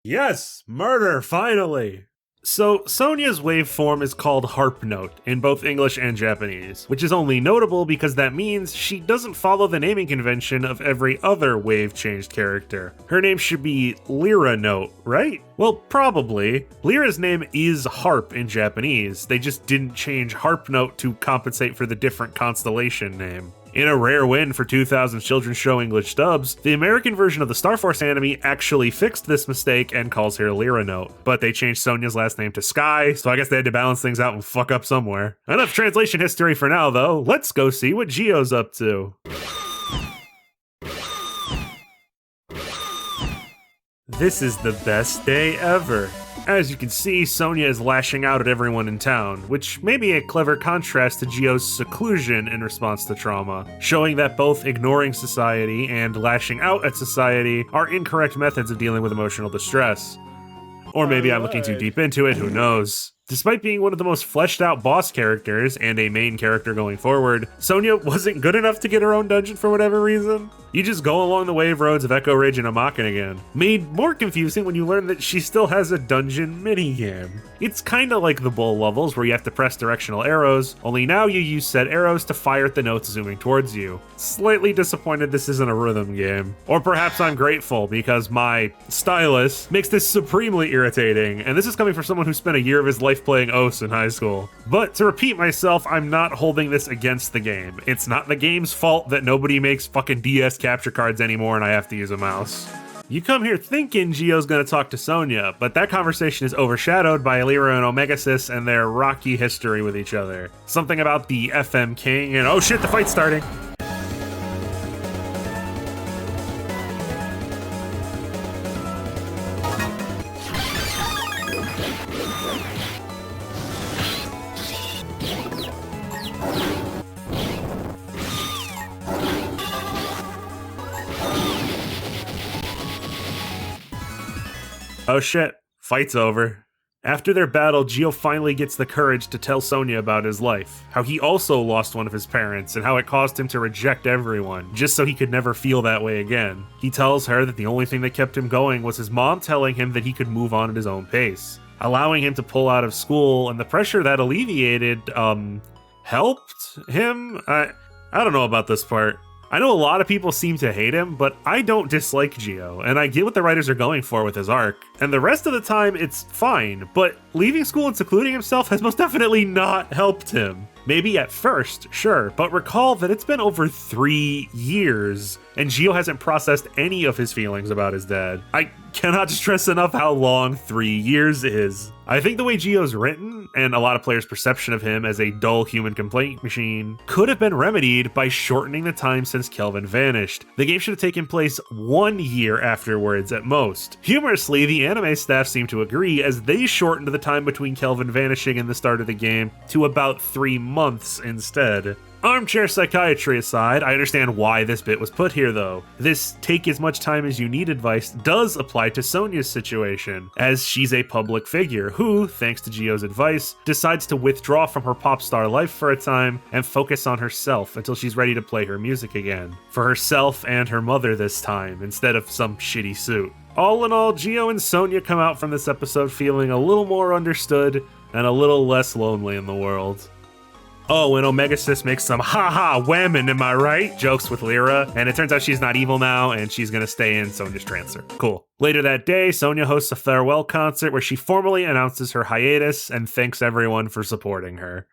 Yes, murder, finally! So, Sonya's waveform is called Harp Note in both English and Japanese, which is only notable because that means she doesn't follow the naming convention of every other wave-changed character. Her name should be Lyra Note, right? Well, probably. Lyra's name is Harp in Japanese, they just didn't change Harp Note to compensate for the different constellation name. In a rare win for 2000's children's show English dubs, the American version of the Star Force anime actually fixed this mistake and calls her Lyra Note, but they changed Sonya's last name to Sky, so I guess they had to balance things out and fuck up somewhere. Enough translation history for now though, let's go see what Geo's up to. This is the best day ever. As you can see, Sonya is lashing out at everyone in town, which may be a clever contrast to Geo's seclusion in response to trauma, showing that both ignoring society and lashing out at society are incorrect methods of dealing with emotional distress. Or maybe I'm looking too deep into it, who knows. Despite being one of the most fleshed out boss characters and a main character going forward, Sonya wasn't good enough to get her own dungeon for whatever reason. You just go along the wave roads of Echo Ridge and Amaken again. Made more confusing when you learn that she still has a dungeon minigame. It's kinda like the bull levels where you have to press directional arrows, only now you use said arrows to fire at the notes zooming towards you. Slightly disappointed this isn't a rhythm game. Or perhaps I'm grateful because my stylus makes this supremely irritating, and this is coming from someone who spent a year of his life life playing Os in high school. But to repeat myself, I'm not holding this against the game. It's not the game's fault that nobody makes fucking DS capture cards anymore and I have to use a mouse. You come here thinking Geo's gonna talk to Sonya, but that conversation is overshadowed by Lyra and Omegasis and their rocky history with each other. Something about the FM King and oh shit, the fight's starting! Oh shit, fight's over. After their battle, Geo finally gets the courage to tell Sonya about his life, how he also lost one of his parents, and how it caused him to reject everyone, just so he could never feel that way again. He tells her that the only thing that kept him going was his mom telling him that he could move on at his own pace, allowing him to pull out of school, and the pressure that alleviated, helped him? I don't know about this part. I know a lot of people seem to hate him, but I don't dislike Geo, and I get what the writers are going for with his arc. And the rest of the time, it's fine, but leaving school and secluding himself has most definitely not helped him. Maybe at first, sure, but recall that it's been over 3 years, and Geo hasn't processed any of his feelings about his dad. I cannot stress enough how long 3 years is. I think the way Geo's written, and a lot of players' perception of him as a dull human complaint machine, could have been remedied by shortening the time since Kelvin vanished. The game should have taken place 1 year afterwards at most. Humorously, the anime staff seem to agree, as they shortened the time between Kelvin vanishing and the start of the game to about 3 months instead. Armchair psychiatry aside, I understand why this bit was put here though. This take as much time as you need advice does apply to Sonya's situation, as she's a public figure who, thanks to Geo's advice, decides to withdraw from her pop star life for a time and focus on herself until she's ready to play her music again. For herself and her mother this time, instead of some shitty suit. All in all, Geo and Sonya come out from this episode feeling a little more understood and a little less lonely in the world. Oh, and Omegasis makes some ha-ha whamming, am I right? Jokes with Lyra, and it turns out she's not evil now, and she's gonna stay in Sonya's trancer. Cool. Later that day, Sonya hosts a farewell concert where she formally announces her hiatus and thanks everyone for supporting her.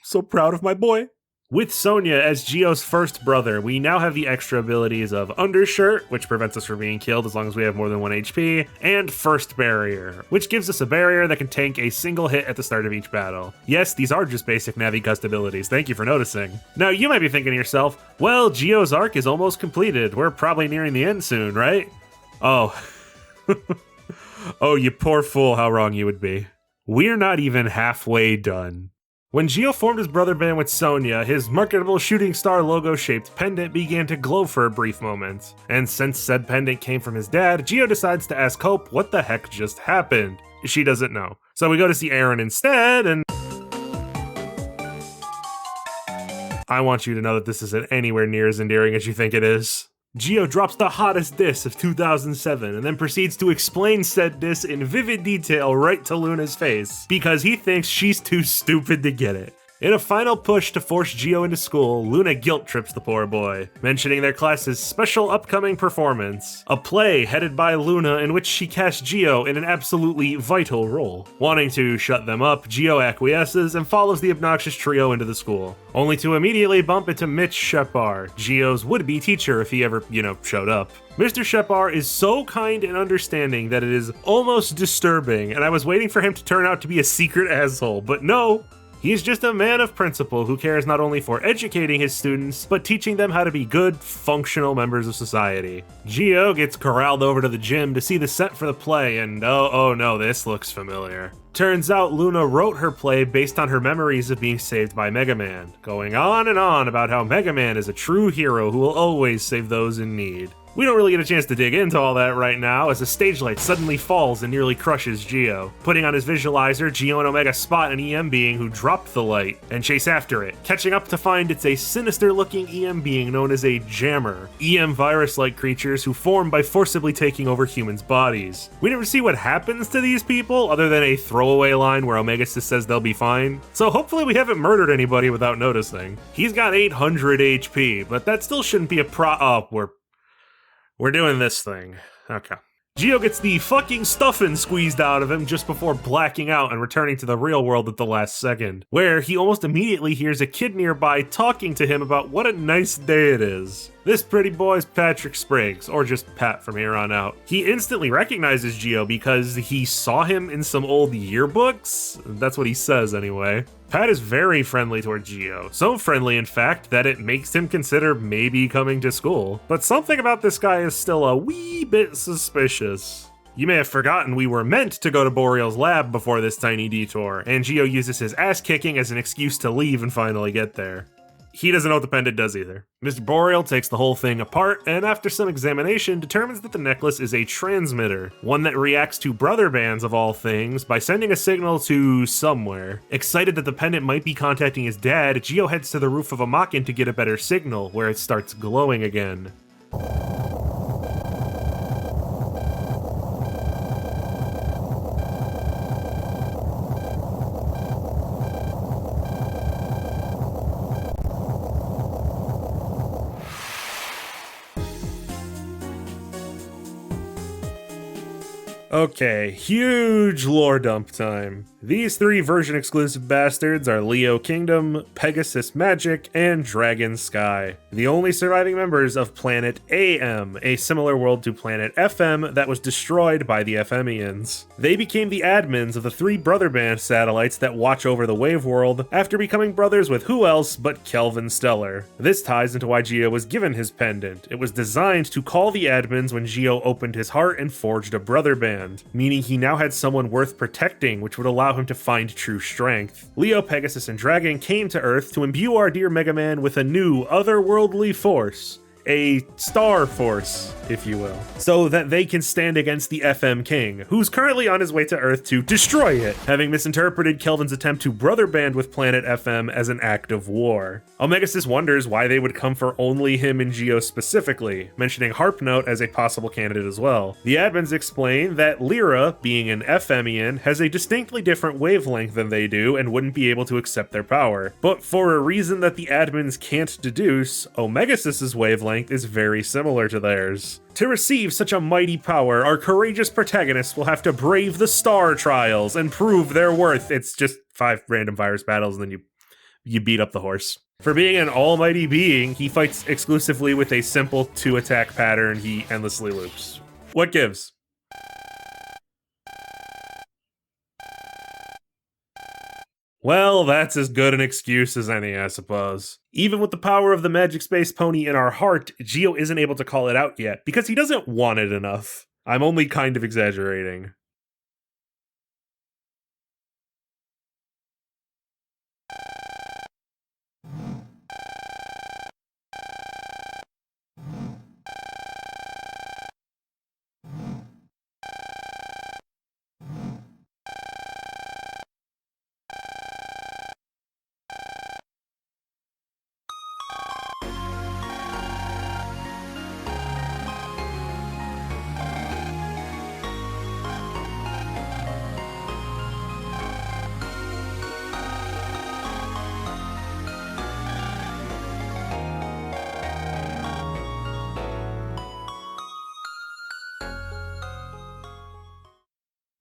So proud of my boy. With Sonya as Geo's first brother, we now have the extra abilities of Undershirt, which prevents us from being killed as long as we have more than 1 HP, and First Barrier, which gives us a barrier that can tank a single hit at the start of each battle. Yes, these are just basic Navi Gust abilities, thank you for noticing. Now you might be thinking to yourself, well, Geo's arc is almost completed, we're probably nearing the end soon, right? Oh. Oh, you poor fool, how wrong you would be. We're not even halfway done. When Geo formed his brother band with Sonya, his marketable shooting star logo-shaped pendant began to glow for a brief moment. And since said pendant came from his dad, Geo decides to ask Hope what the heck just happened. She doesn't know. So we go to see Aaron instead, and I want you to know that this isn't anywhere near as endearing as you think it is. Geo drops the hottest diss of 2007 and then proceeds to explain said diss in vivid detail right to Luna's face, because he thinks she's too stupid to get it. In a final push to force Geo into school, Luna guilt trips the poor boy, mentioning their class's special upcoming performance, a play headed by Luna in which she casts Geo in an absolutely vital role. Wanting to shut them up, Geo acquiesces and follows the obnoxious trio into the school, only to immediately bump into Mitch Shepard, Geo's would-be teacher if he ever, showed up. Mr. Shepard is so kind and understanding that it is almost disturbing, and I was waiting for him to turn out to be a secret asshole, but no. He's just a man of principle who cares not only for educating his students, but teaching them how to be good, functional members of society. Geo gets corralled over to the gym to see the set for the play, and oh no, this looks familiar. Turns out Luna wrote her play based on her memories of being saved by Mega Man, going on and on about how Mega Man is a true hero who will always save those in need. We don't really get a chance to dig into all that right now, as a stage light suddenly falls and nearly crushes Geo. Putting on his visualizer, Geo and Omega spot an EM being who dropped the light, and chase after it, catching up to find it's a sinister-looking EM being known as a jammer, EM virus-like creatures who form by forcibly taking over humans' bodies. We never see what happens to these people, other than a throwaway line where Omega just says they'll be fine, so hopefully we haven't murdered anybody without noticing. He's got 800 HP, but that still shouldn't be a We're doing this thing. Okay. Geo gets the fucking stuffing squeezed out of him just before blacking out and returning to the real world at the last second, where he almost immediately hears a kid nearby talking to him about what a nice day it is. This pretty boy's Patrick Spriggs, or just Pat from here on out. He instantly recognizes Geo because he saw him in some old yearbooks. That's what he says anyway. Pat is very friendly toward Geo, so friendly in fact that it makes him consider maybe coming to school. But something about this guy is still a wee bit suspicious. You may have forgotten we were meant to go to Boreal's lab before this tiny detour, and Geo uses his ass kicking as an excuse to leave and finally get there. He doesn't know what the pendant does either. Mr. Boreal takes the whole thing apart, and after some examination, determines that the necklace is a transmitter, one that reacts to brother bands of all things by sending a signal to somewhere. Excited that the pendant might be contacting his dad, Geo heads to the roof of a Makin to get a better signal, where it starts glowing again. Okay, huge lore dump time. These three version-exclusive bastards are Leo Kingdom, Pegasus Magic, and Dragon Sky, the only surviving members of Planet AM, a similar world to Planet FM that was destroyed by the FMians. They became the admins of the three brother band satellites that watch over the Wave World after becoming brothers with who else but Kelvin Stellar. This ties into why Geo was given his pendant. It was designed to call the admins when Geo opened his heart and forged a brother band, meaning he now had someone worth protecting, which would allow him to find true strength. Leo, Pegasus, and Dragon came to Earth to imbue our dear Mega Man with a new, otherworldly force. A star force, if you will, so that they can stand against the FM King, who's currently on his way to Earth to destroy it, having misinterpreted Kelvin's attempt to brother band with Planet FM as an act of war. Omegasis wonders why they would come for only him and Geo specifically, mentioning Harpnote as a possible candidate as well. The admins explain that Lyra, being an FMian, has a distinctly different wavelength than they do and wouldn't be able to accept their power. But for a reason that the admins can't deduce, Omegasis's wavelength is very similar to theirs. To receive such a mighty power, our courageous protagonists will have to brave the star trials and prove their worth. It's just 5 random virus battles and then you beat up the horse. For being an almighty being, he fights exclusively with a simple 2-attack pattern he endlessly loops. What gives? Well, that's as good an excuse as any, I suppose. Even with the power of the Magic Space Pony in our heart, Geo isn't able to call it out yet, because he doesn't want it enough. I'm only kind of exaggerating.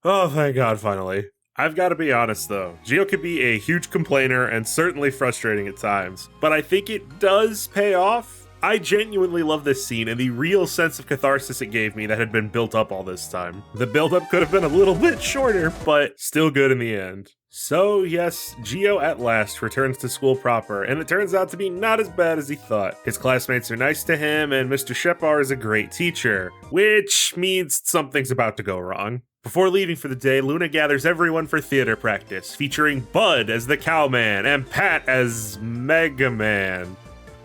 Oh, thank God, finally. I've got to be honest though, Geo could be a huge complainer and certainly frustrating at times, but I think it does pay off. I genuinely love this scene and the real sense of catharsis it gave me that had been built up all this time. The build-up could have been a little bit shorter, but still good in the end. So yes, Geo at last returns to school proper, and it turns out to be not as bad as he thought. His classmates are nice to him, and Mr. Shepar is a great teacher, which means something's about to go wrong. Before leaving for the day, Luna gathers everyone for theater practice, featuring Bud as the Cowman and Pat as Mega Man.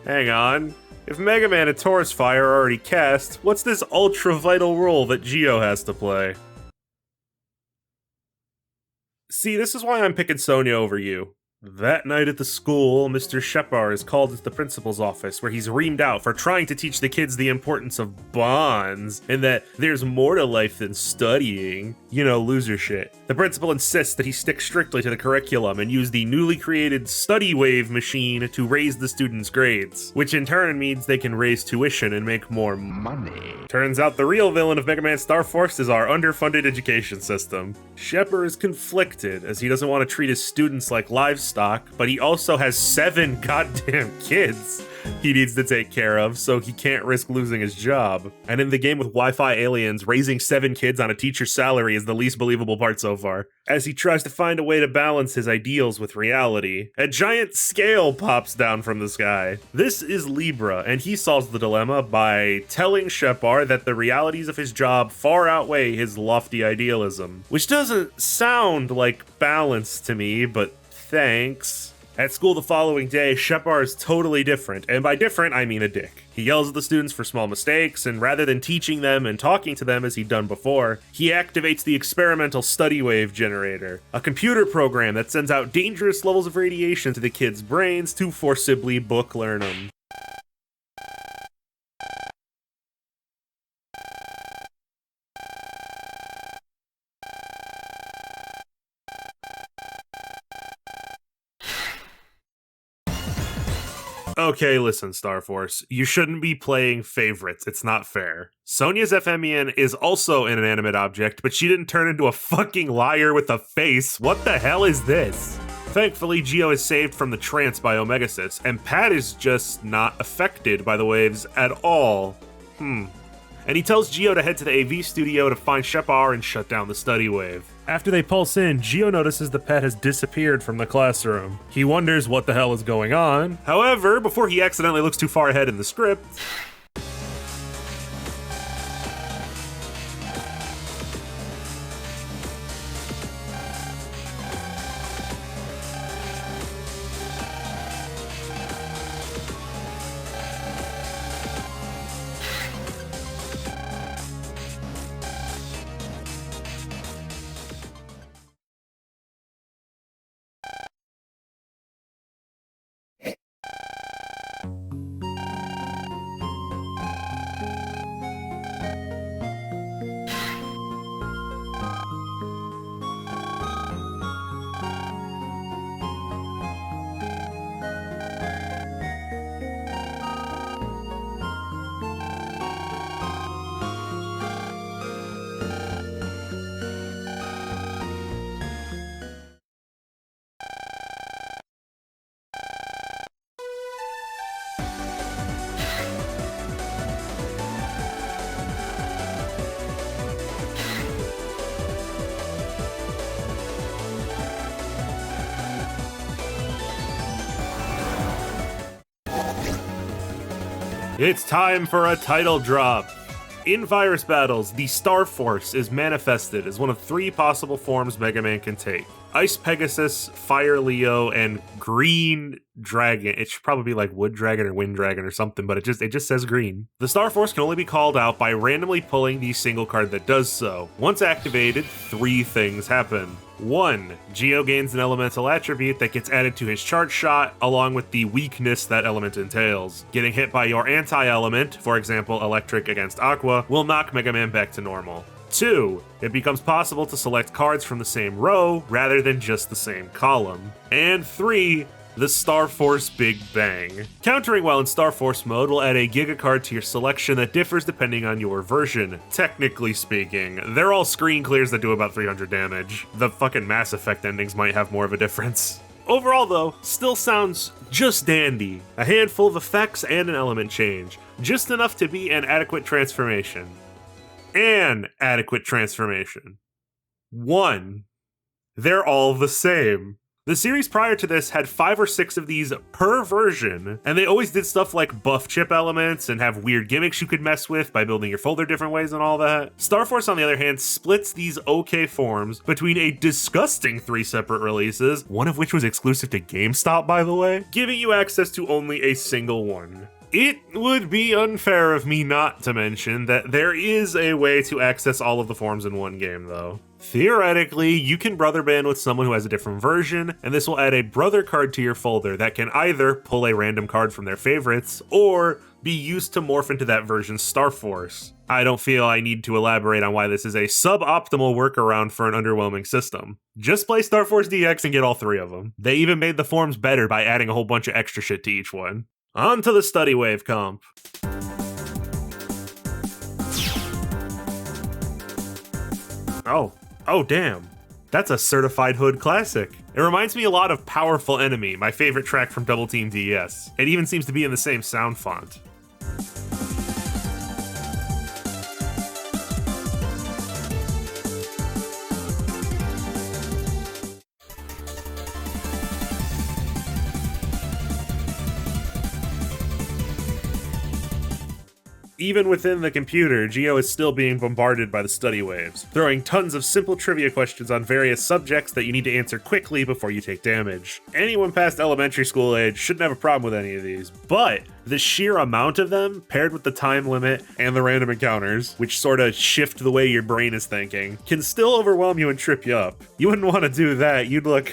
Hang on, if Mega Man and Taurus Fire are already cast, what's this ultra-vital role that Geo has to play? See, this is why I'm picking Sonia over you. That night at the school, Mr. Shepar is called into the principal's office, where he's reamed out for trying to teach the kids the importance of bonds, and that there's more to life than studying. You know, loser shit. The principal insists that he stick strictly to the curriculum and use the newly created Study Wave machine to raise the students' grades, which in turn means they can raise tuition and make more money. Turns out the real villain of Mega Man Star Force is our underfunded education system. Shepard is conflicted, as he doesn't want to treat his students like livestock, but he also has 7 goddamn kids he needs to take care of, so he can't risk losing his job. And in the game with Wi-Fi aliens, raising 7 kids on a teacher's salary is the least believable part so far. As he tries to find a way to balance his ideals with reality, a giant scale pops down from the sky. This is Libra, and he solves the dilemma by telling Shepar that the realities of his job far outweigh his lofty idealism. Which doesn't sound like balance to me, but thanks. At school the following day, Shepar is totally different, and by different, I mean a dick. He yells at the students for small mistakes, and rather than teaching them and talking to them as he'd done before, he activates the experimental Study Wave generator, a computer program that sends out dangerous levels of radiation to the kids' brains to forcibly book learn them. Okay, listen, Star Force. You shouldn't be playing favorites. It's not fair. Sonia's FMEN is also an inanimate object, but she didn't turn into a fucking liar with a face. What the hell is this? Thankfully, Geo is saved from the trance by Pegasus, and Pat is just not affected by the waves at all. And he tells Geo to head to the AV studio to find Shepar and shut down the Study Wave. After they pulse in, Geo notices the pet has disappeared from the classroom. He wonders what the hell is going on. However, before he accidentally looks too far ahead in the script, it's time for a title drop. In Virus Battles, the Star Force is manifested as one of 3 possible forms Mega Man can take. Ice Pegasus, Fire Leo, and Green Dragon. It should probably be like Wood Dragon or Wind Dragon or something, but it just says green. The Star Force can only be called out by randomly pulling the single card that does so. Once activated, 3 things happen. 1. Geo gains an elemental attribute that gets added to his chart shot, along with the weakness that element entails. Getting hit by your anti-element, for example electric against aqua, will knock Mega Man back to normal. 2. It becomes possible to select cards from the same row, rather than just the same column. And 3. The Star Force Big Bang. Countering while in Star Force mode will add a Giga card to your selection that differs depending on your version. Technically speaking, they're all screen clears that do about 300 damage. The fucking Mass Effect endings might have more of a difference. Overall though, still sounds just dandy. A handful of effects and an element change. Just enough to be an adequate transformation. An adequate transformation. 1. They're all the same. The series prior to this had 5 or 6 of these per version, and they always did stuff like buff chip elements and have weird gimmicks you could mess with by building your folder different ways and all that. Star Force, on the other hand, splits these okay forms between a disgusting 3 separate releases, one of which was exclusive to GameStop, by the way, giving you access to only a single one. It would be unfair of me not to mention that there is a way to access all of the forms in one game, though. Theoretically, you can brother band with someone who has a different version, and this will add a brother card to your folder that can either pull a random card from their favorites, or be used to morph into that version's Star Force. I don't feel I need to elaborate on why this is a suboptimal workaround for an underwhelming system. Just play Star Force DX and get all 3 of them. They even made the forms better by adding a whole bunch of extra shit to each one. On to the Study Wave comp. Oh damn. That's a certified hood classic. It reminds me a lot of Powerful Enemy, my favorite track from Double Team DS. It even seems to be in the same sound font. Even within the computer, Geo is still being bombarded by the study waves, throwing tons of simple trivia questions on various subjects that you need to answer quickly before you take damage. Anyone past elementary school age shouldn't have a problem with any of these, but the sheer amount of them, paired with the time limit and the random encounters, which sort of shift the way your brain is thinking, can still overwhelm you and trip you up. You wouldn't want to do that. You'd look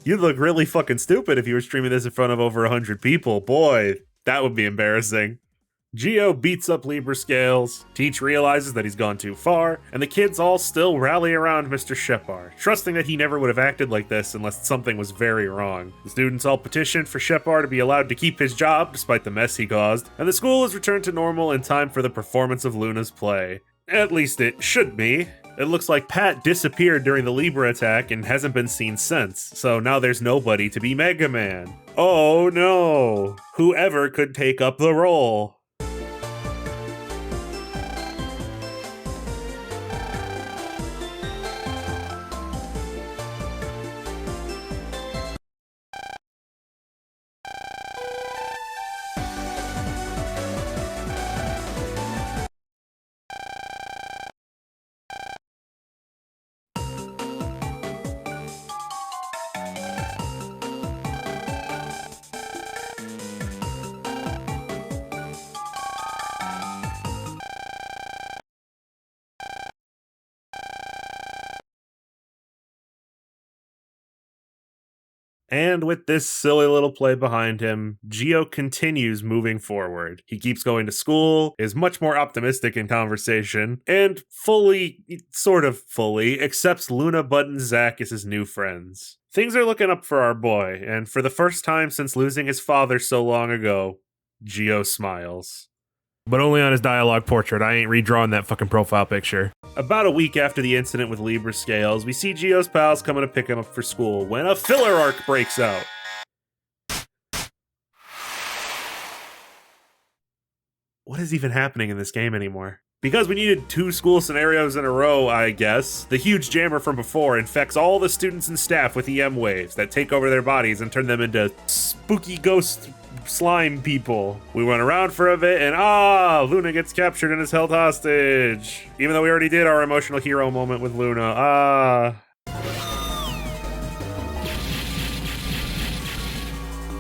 really fucking stupid if you were streaming this in front of over 100 people. Boy, that would be embarrassing. Geo beats up Libra Scales, Teach realizes that he's gone too far, and the kids all still rally around Mr. Shepard, trusting that he never would have acted like this unless something was very wrong. The students all petition for Shepard to be allowed to keep his job despite the mess he caused, and the school is returned to normal in time for the performance of Luna's play. At least it should be. It looks like Pat disappeared during the Libra attack and hasn't been seen since, so now there's nobody to be Mega Man. Oh no! Whoever could take up the role? And with this silly little play behind him, Geo continues moving forward. He keeps going to school, is much more optimistic in conversation, and sort of fully, accepts Luna, Bud, and Zack as his new friends. Things are looking up for our boy, and for the first time since losing his father so long ago, Geo smiles. But only on his dialogue portrait. I ain't redrawing that fucking profile picture. About a week after the incident with Libra Scales, we see Geo's pals coming to pick him up for school when a filler arc breaks out. What is even happening in this game anymore? Because we needed 2 school scenarios in a row, I guess, the huge jammer from before infects all the students and staff with EM waves that take over their bodies and turn them into spooky ghost slime people. We run around for a bit and Luna gets captured and is held hostage. Even though we already did our emotional hero moment with Luna.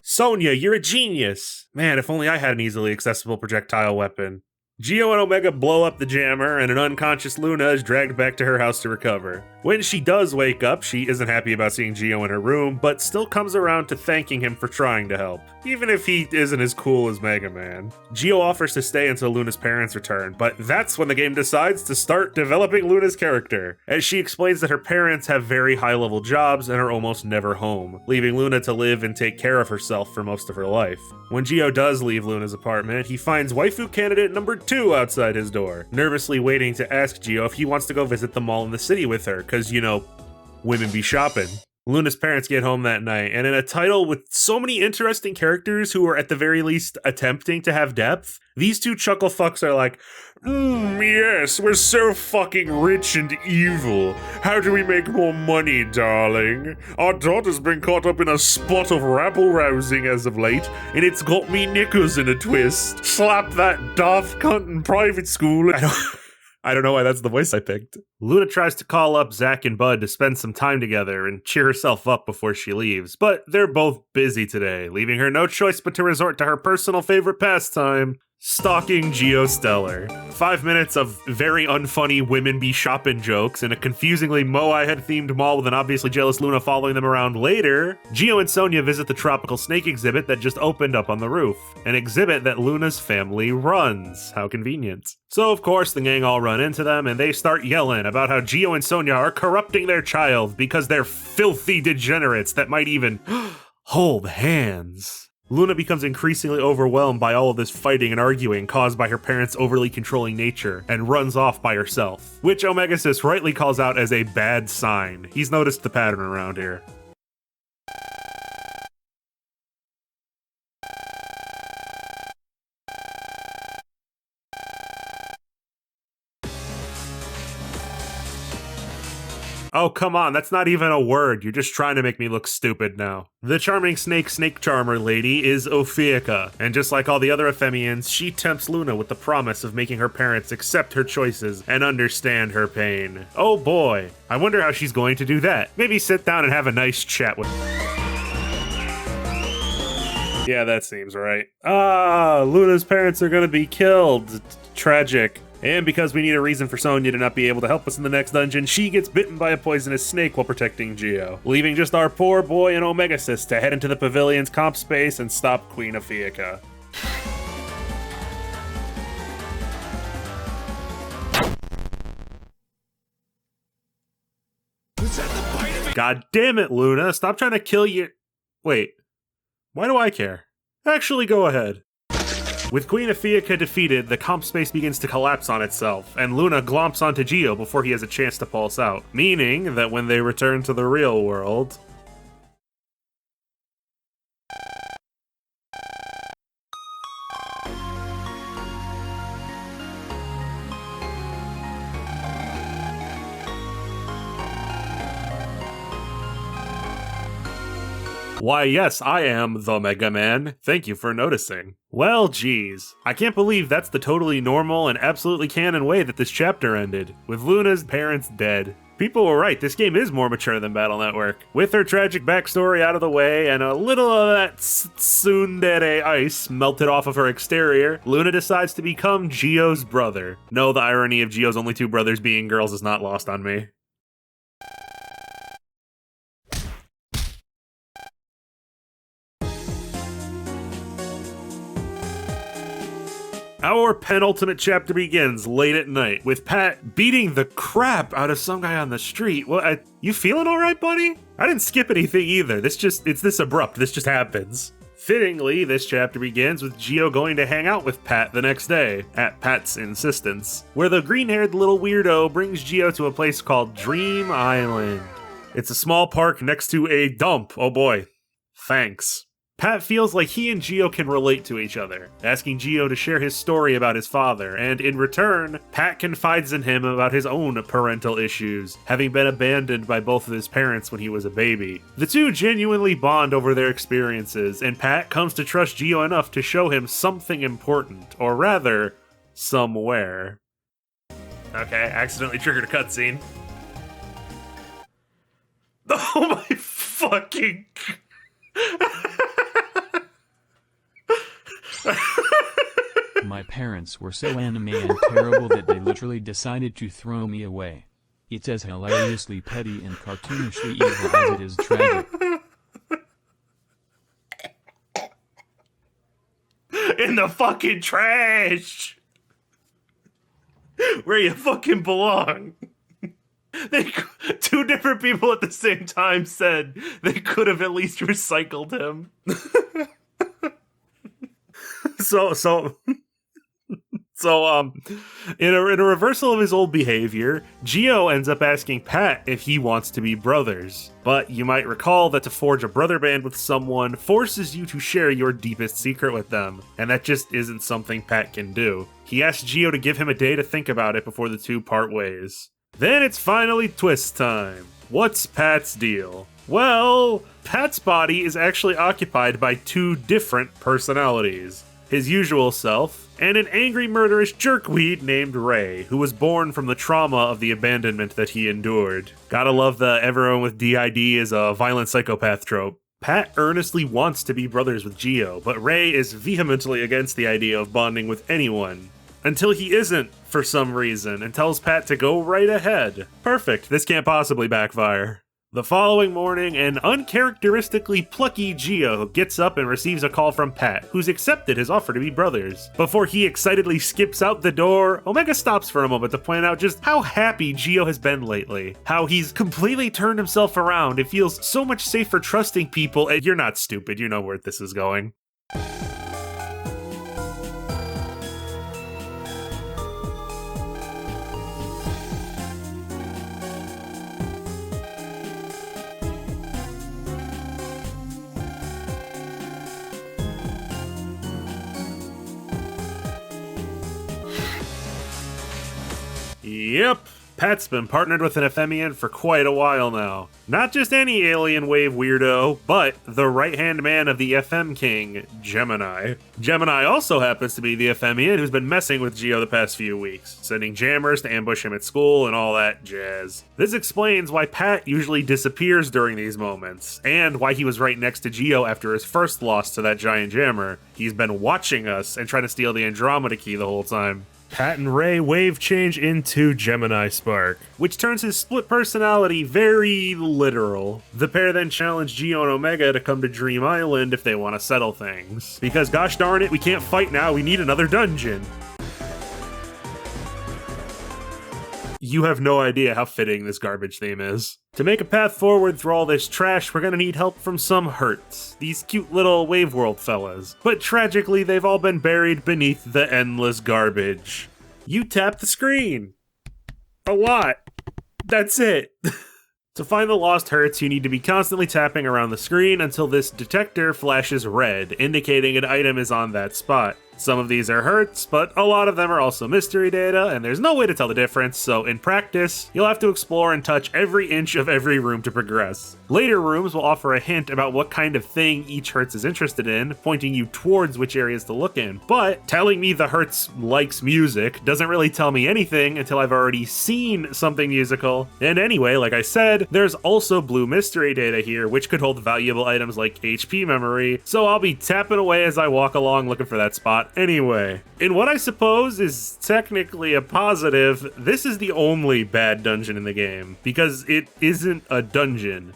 Sonya, you're a genius. Man, if only I had an easily accessible projectile weapon. Geo and Omega blow up the jammer, and an unconscious Luna is dragged back to her house to recover. When she does wake up, she isn't happy about seeing Geo in her room, but still comes around to thanking him for trying to help, even if he isn't as cool as Mega Man. Geo offers to stay until Luna's parents return, but that's when the game decides to start developing Luna's character, as she explains that her parents have very high-level jobs and are almost never home, leaving Luna to live and take care of herself for most of her life. When Geo does leave Luna's apartment, he finds waifu candidate number 2 outside his door, nervously waiting to ask Geo if he wants to go visit the mall in the city with her, cause, women be shopping. Luna's parents get home that night, and in a title with so many interesting characters who are at the very least attempting to have depth, these two chuckle fucks are like, yes, we're so fucking rich and evil. How do we make more money, darling? Our daughter's been caught up in a spot of rabble-rousing as of late, and it's got me knickers in a twist. Slap that daft cunt in private school. I don't know why that's the voice I picked. Luna tries to call up Zach and Bud to spend some time together and cheer herself up before she leaves, but they're both busy today, leaving her no choice but to resort to her personal favorite pastime, stalking Geo Stelar. 5 minutes of very unfunny women be shopping jokes and a confusingly Moai-head-themed mall with an obviously jealous Luna following them around later. Geo and Sonia visit the tropical snake exhibit that just opened up on the roof, an exhibit that Luna's family runs. How convenient. So of course the gang all run into them and they start yelling about how Geo and Sonia are corrupting their child because they're filthy degenerates that might even hold hands. Luna becomes increasingly overwhelmed by all of this fighting and arguing caused by her parents' overly controlling nature and runs off by herself, which Pegasus rightly calls out as a bad sign. He's noticed the pattern around here. Oh, come on, that's not even a word. You're just trying to make me look stupid now. The charming snake charmer lady is Ophiucha, and just like all the other Ephemians, she tempts Luna with the promise of making her parents accept her choices and understand her pain. Oh boy, I wonder how she's going to do that. Maybe sit down and have a nice chat with Yeah, that seems right. Luna's parents are gonna be killed. Tragic. And because we need a reason for Sonia to not be able to help us in the next dungeon, she gets bitten by a poisonous snake while protecting Geo, leaving just our poor boy and Pegasus to head into the pavilion's comp space and stop Queen Ophiucha. God damn it, Luna, stop trying to kill you. Wait, why do I care? Actually, go ahead. With Queen Ophiucha defeated, the comp space begins to collapse on itself, and Luna glomps onto Geo before he has a chance to pulse out, meaning that when they return to the real world... Why, yes, I am the Mega Man. Thank you for noticing. Well, geez. I can't believe that's the totally normal and absolutely canon way that this chapter ended, with Luna's parents dead. People were right, this game is more mature than Battle Network. With her tragic backstory out of the way and a little of that tsundere ice melted off of her exterior, Luna decides to become Geo's brother. No, the irony of Geo's only two brothers being girls is not lost on me. Our penultimate chapter begins late at night, with Pat beating the crap out of some guy on the street. What, you feeling alright, buddy? I didn't skip anything either. It's this abrupt. This just happens. Fittingly, this chapter begins with Geo going to hang out with Pat the next day, at Pat's insistence, where the green-haired little weirdo brings Geo to a place called Dream Island. It's a small park next to a dump. Oh boy. Thanks. Pat feels like he and Geo can relate to each other, asking Geo to share his story about his father, and in return, Pat confides in him about his own parental issues, having been abandoned by both of his parents when he was a baby. The two genuinely bond over their experiences, and Pat comes to trust Geo enough to show him something important, or rather, somewhere. Okay, accidentally triggered a cutscene. Oh my fucking... My parents were so anime and terrible that they literally decided to throw me away. It's as hilariously petty and cartoonishly evil as it is tragic. In the fucking trash! Where you fucking belong. Two different people at the same time said they could have at least recycled him. So So, in a reversal of his old behavior, Geo ends up asking Pat if he wants to be brothers. But you might recall that to forge a brother band with someone forces you to share your deepest secret with them, and that just isn't something Pat can do. He asks Geo to give him a day to think about it before the two part ways. Then it's finally twist time. What's Pat's deal? Well, Pat's body is actually occupied by two different personalities. His usual self, and an angry murderous jerkweed named Ray, who was born from the trauma of the abandonment that he endured. Gotta love the everyone with DID is a violent psychopath trope. Pat earnestly wants to be brothers with Geo, but Ray is vehemently against the idea of bonding with anyone. Until he isn't, for some reason, and tells Pat to go right ahead. Perfect, this can't possibly backfire. The following morning, an uncharacteristically plucky Geo gets up and receives a call from Pat, who's accepted his offer to be brothers. Before he excitedly skips out the door, Omega stops for a moment to point out just how happy Geo has been lately. How he's completely turned himself around and feels so much safer trusting people, and you're not stupid, you know where this is going. Yep, Pat's been partnered with an Ephemian for quite a while now. Not just any alien wave weirdo, but the right-hand man of the FM King, Gemini. Gemini also happens to be the Ephemian who's been messing with Geo the past few weeks, sending jammers to ambush him at school and all that jazz. This explains why Pat usually disappears during these moments, and why he was right next to Geo after his first loss to that giant jammer. He's been watching us and trying to steal the Andromeda key the whole time. Pat and Ray wave change into Gemini Spark, which turns his split personality very literal. The pair then challenge Geo and Omega to come to Dream Island if they want to settle things. Because gosh darn it, we can't fight now, we need another dungeon. You have no idea how fitting this garbage theme is. To make a path forward through all this trash, we're gonna need help from some Hurts, these cute little Wave World fellas. But tragically, they've all been buried beneath the endless garbage. You tap the screen. A lot. That's it. To find the lost Hurts, you need to be constantly tapping around the screen until this detector flashes red, indicating an item is on that spot. Some of these are Hurts, but a lot of them are also mystery data, and there's no way to tell the difference, so in practice, you'll have to explore and touch every inch of every room to progress. Later rooms will offer a hint about what kind of thing each Hurts is interested in, pointing you towards which areas to look in, but telling me the Hurts likes music doesn't really tell me anything until I've already seen something musical. And anyway, like I said, there's also blue mystery data here, which could hold valuable items like HP memory, so I'll be tapping away as I walk along looking for that spot. Anyway, in what I suppose is technically a positive, this is the only bad dungeon in the game, because it isn't a dungeon.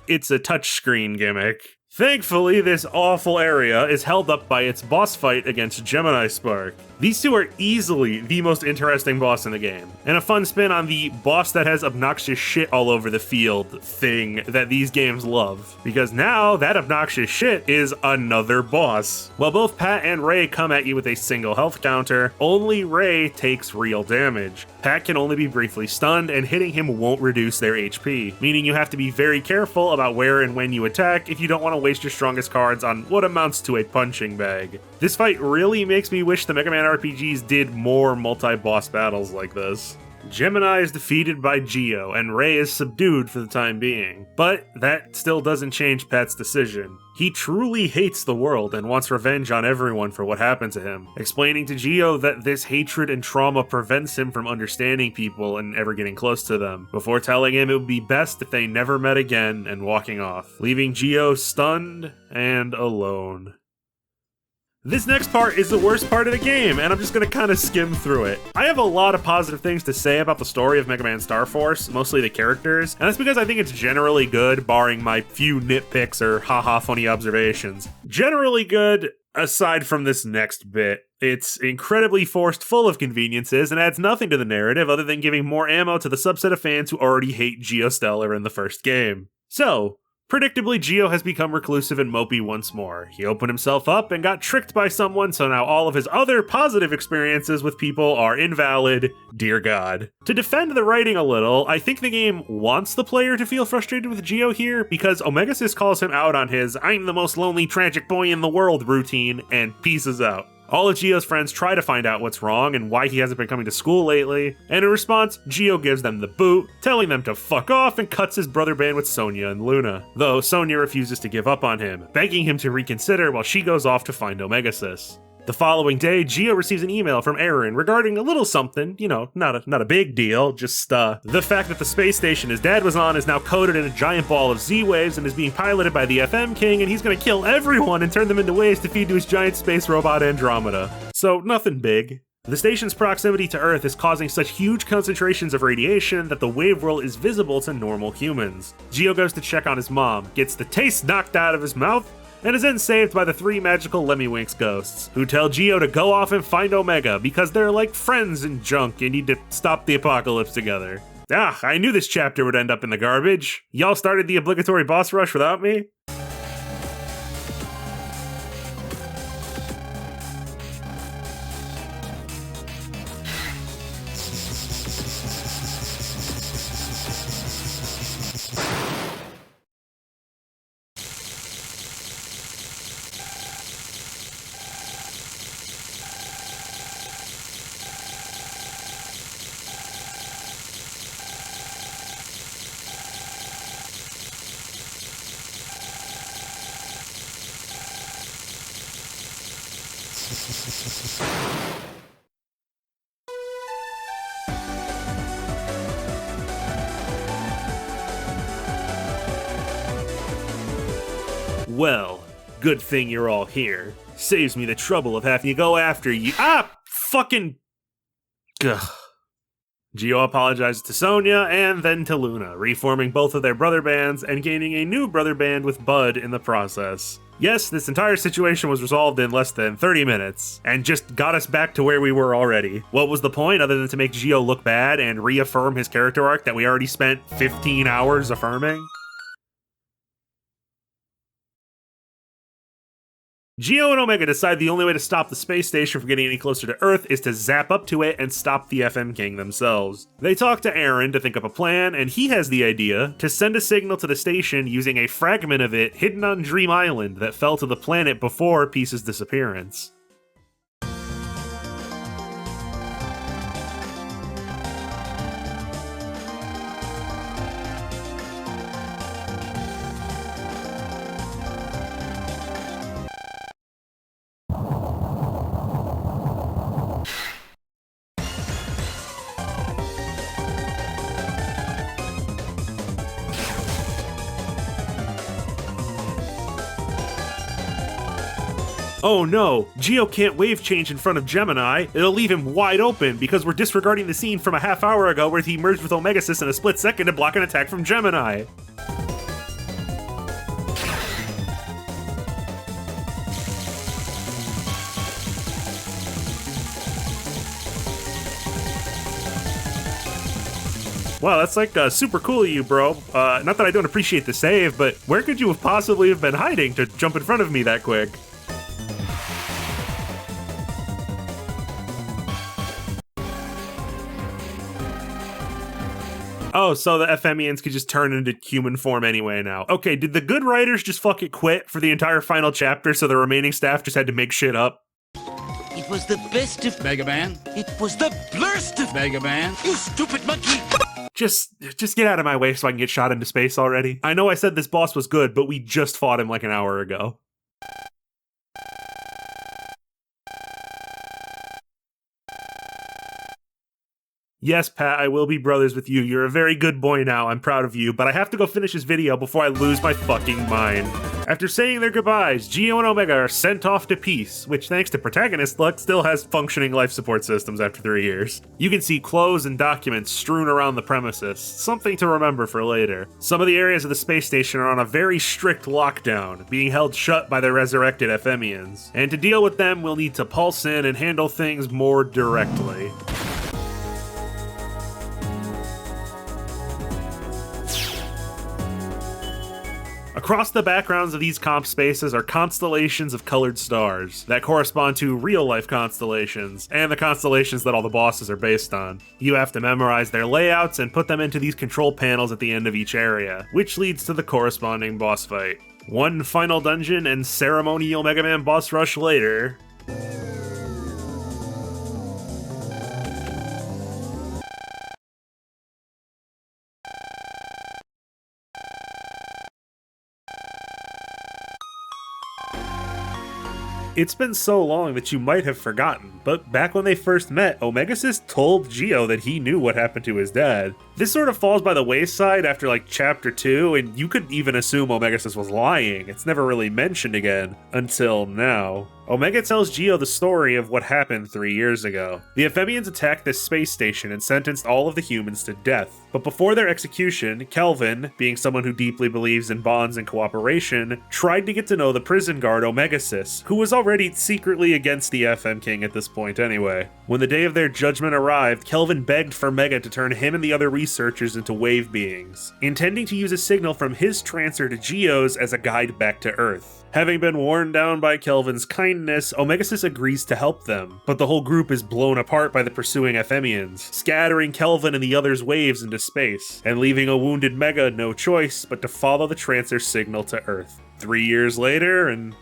It's a touchscreen gimmick. Thankfully, this awful area is held up by its boss fight against Gemini Spark. These two are easily the most interesting boss in the game, and a fun spin on the boss that has obnoxious shit all over the field thing that these games love, because now that obnoxious shit is another boss. While both Pat and Ray come at you with a single health counter, only Ray takes real damage. Pat can only be briefly stunned, and hitting him won't reduce their HP, meaning you have to be very careful about where and when you attack if you don't want to waste your strongest cards on what amounts to a punching bag. This fight really makes me wish the Mega Man RPGs did more multi-boss battles like this. Gemini is defeated by Geo, and Ray is subdued for the time being. But that still doesn't change Pat's decision. He truly hates the world and wants revenge on everyone for what happened to him, explaining to Geo that this hatred and trauma prevents him from understanding people and ever getting close to them, before telling him it would be best if they never met again and walking off, leaving Geo stunned and alone. This next part is the worst part of the game, and I'm just gonna kind of skim through it. I have a lot of positive things to say about the story of Mega Man Star Force, mostly the characters, and that's because I think it's generally good, barring my few nitpicks or haha funny observations. Generally good, aside from this next bit. It's incredibly forced, full of conveniences, and adds nothing to the narrative other than giving more ammo to the subset of fans who already hate Geo Stelar in the first game. So, Predictably, Geo has become reclusive and mopey once more. He opened himself up and got tricked by someone, so now all of his other positive experiences with people are invalid. Dear God. To defend the writing a little, I think the game wants the player to feel frustrated with Geo here, because Omegasis calls him out on his "I'm the most lonely, tragic boy in the world" routine, and pieces out. All of Geo's friends try to find out what's wrong and why he hasn't been coming to school lately, and in response, Geo gives them the boot, telling them to fuck off and cuts his brother band with Sonia and Luna. Though Sonia refuses to give up on him, begging him to reconsider while she goes off to find Omegasis. The following day, Geo receives an email from Aaron regarding a little something, not a big deal, just the fact that the space station his dad was on is now coated in a giant ball of Z-waves and is being piloted by the FM King, and he's gonna kill everyone and turn them into waves to feed to his giant space robot Andromeda. So, nothing big. The station's proximity to Earth is causing such huge concentrations of radiation that the wave whirl is visible to normal humans. Geo goes to check on his mom, gets the taste knocked out of his mouth, and is then saved by the 3 magical Lemmywinks ghosts, who tell Geo to go off and find Omega because they're like friends and junk and need to stop the apocalypse together. I knew this chapter would end up in the garbage. Y'all started the obligatory boss rush without me? Well, good thing you're all here. Saves me the trouble of having to go after you. Fucking... Ugh. Geo apologizes to Sonia and then to Luna, reforming both of their brother bands and gaining a new brother band with Bud in the process. Yes, this entire situation was resolved in less than 30 minutes, and just got us back to where we were already. What was the point other than to make Geo look bad and reaffirm his character arc that we already spent 15 hours affirming? Geo and Omega decide the only way to stop the space station from getting any closer to Earth is to zap up to it and stop the FM King themselves. They talk to Aaron to think up a plan, and he has the idea to send a signal to the station using a fragment of it hidden on Dream Island that fell to the planet before Peace's disappearance. Oh no, Geo can't wave change in front of Gemini. It'll leave him wide open because we're disregarding the scene from a half hour ago where he merged with Omegasis in a split second to block an attack from Gemini. Wow, that's like super cool of you, bro. Not that I don't appreciate the save, but where could you have possibly have been hiding to jump in front of me that quick? Oh, so the FMians could just turn into human form anyway now. Okay, did the good writers just fucking quit for the entire final chapter so the remaining staff just had to make shit up? It was the best of Mega Man. It was the blurst of Mega Man. You stupid monkey! Just get out of my way so I can get shot into space already. I know I said this boss was good, but we just fought him like an hour ago. Yes, Pat, I will be brothers with you. You're a very good boy now. I'm proud of you, but I have to go finish this video before I lose my fucking mind. After saying their goodbyes, Geo and Omega are sent off to Peace, which thanks to protagonist luck still has functioning life support systems after 3 years. You can see clothes and documents strewn around the premises, something to remember for later. Some of the areas of the space station are on a very strict lockdown, being held shut by the resurrected Femians. And to deal with them, we'll need to pulse in and handle things more directly. Across the backgrounds of these comp spaces are constellations of colored stars that correspond to real-life constellations, and the constellations that all the bosses are based on. You have to memorize their layouts and put them into these control panels at the end of each area, which leads to the corresponding boss fight. One final dungeon and ceremonial Mega Man boss rush later. It's been so long that you might have forgotten, but back when they first met, Omegasus told Geo that he knew what happened to his dad. This sort of falls by the wayside after like chapter 2, and you could even assume Omegasus was lying. It's never really mentioned again, until now. Omega tells Geo the story of what happened 3 years ago. The Ephemians attacked this space station and sentenced all of the humans to death. But before their execution, Kelvin, being someone who deeply believes in bonds and cooperation, tried to get to know the prison guard Omegasus, who was already secretly against the FM King at this point anyway. When the day of their judgment arrived, Kelvin begged for Mega to turn him and the other researchers into wave beings, intending to use a signal from his transfer to Geo's as a guide back to Earth. Having been worn down by Kelvin's kindness, Omegasus agrees to help them, but the whole group is blown apart by the pursuing Ephemians, scattering Kelvin and the others' waves into space, and leaving a wounded Mega no choice but to follow the transfer signal to Earth. 3 years later, and...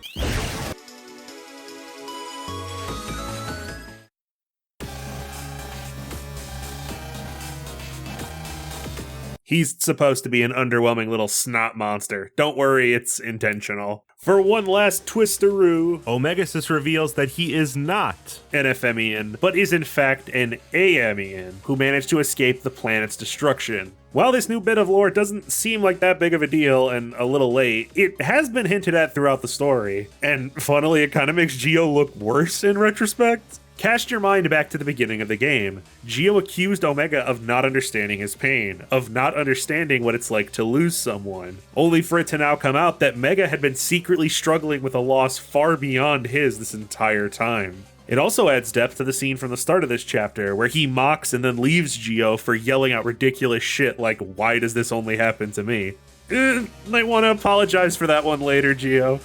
he's supposed to be an underwhelming little snot monster. Don't worry, it's intentional. For one last twisteroo, Omegasus reveals that he is not an Ephemian, but is in fact an Aemian, who managed to escape the planet's destruction. While this new bit of lore doesn't seem like that big of a deal and a little late, it has been hinted at throughout the story. And funnily, it kind of makes Geo look worse in retrospect. Cast your mind back to the beginning of the game. Geo accused Omega of not understanding his pain, of not understanding what it's like to lose someone, only for it to now come out that Mega had been secretly struggling with a loss far beyond his this entire time. It also adds depth to the scene from the start of this chapter, where he mocks and then leaves Geo for yelling out ridiculous shit like, "Why does this only happen to me?" Might want to apologize for that one later, Geo.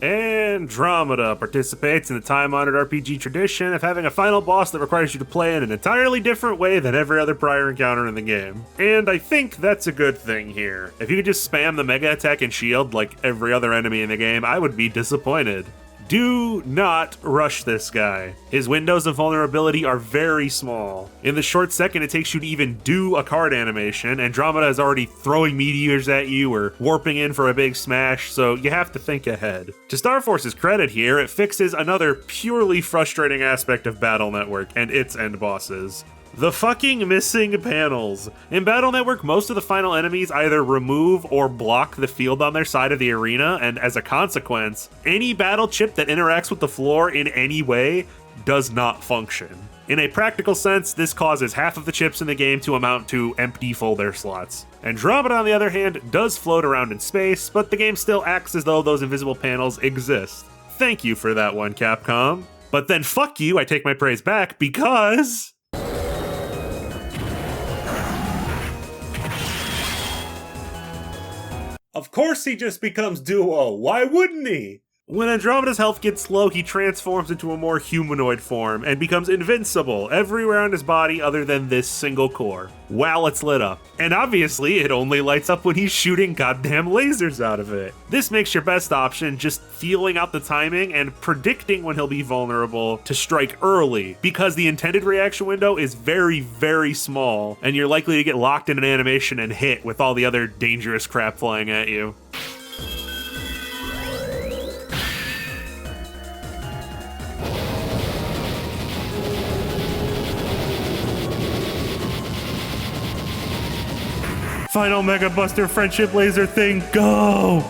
Andromeda participates in the time-honored RPG tradition of having a final boss that requires you to play in an entirely different way than every other prior encounter in the game. And I think that's a good thing here. If you could just spam the Mega Attack and Shield like every other enemy in the game, I would be disappointed. Do not rush this guy. His windows of vulnerability are very small. In the short second it takes you to even do a card animation, Andromeda is already throwing meteors at you or warping in for a big smash, so you have to think ahead. To Star Force's credit here, it fixes another purely frustrating aspect of Battle Network and its end bosses. The fucking missing panels. In Battle Network, most of the final enemies either remove or block the field on their side of the arena, and as a consequence, any battle chip that interacts with the floor in any way does not function. In a practical sense, this causes half of the chips in the game to amount to empty folder slots. Andromeda, on the other hand, does float around in space, but the game still acts as though those invisible panels exist. Thank you for that one, Capcom. But then fuck you, I take my praise back, because... of course he just becomes Duo, why wouldn't he? When Andromeda's health gets low, he transforms into a more humanoid form and becomes invincible everywhere on his body other than this single core, while it's lit up. And obviously, it only lights up when he's shooting goddamn lasers out of it. This makes your best option just feeling out the timing and predicting when he'll be vulnerable to strike early, because the intended reaction window is very, very small, and you're likely to get locked in an animation and hit with all the other dangerous crap flying at you. Final Mega Buster friendship laser thing, go!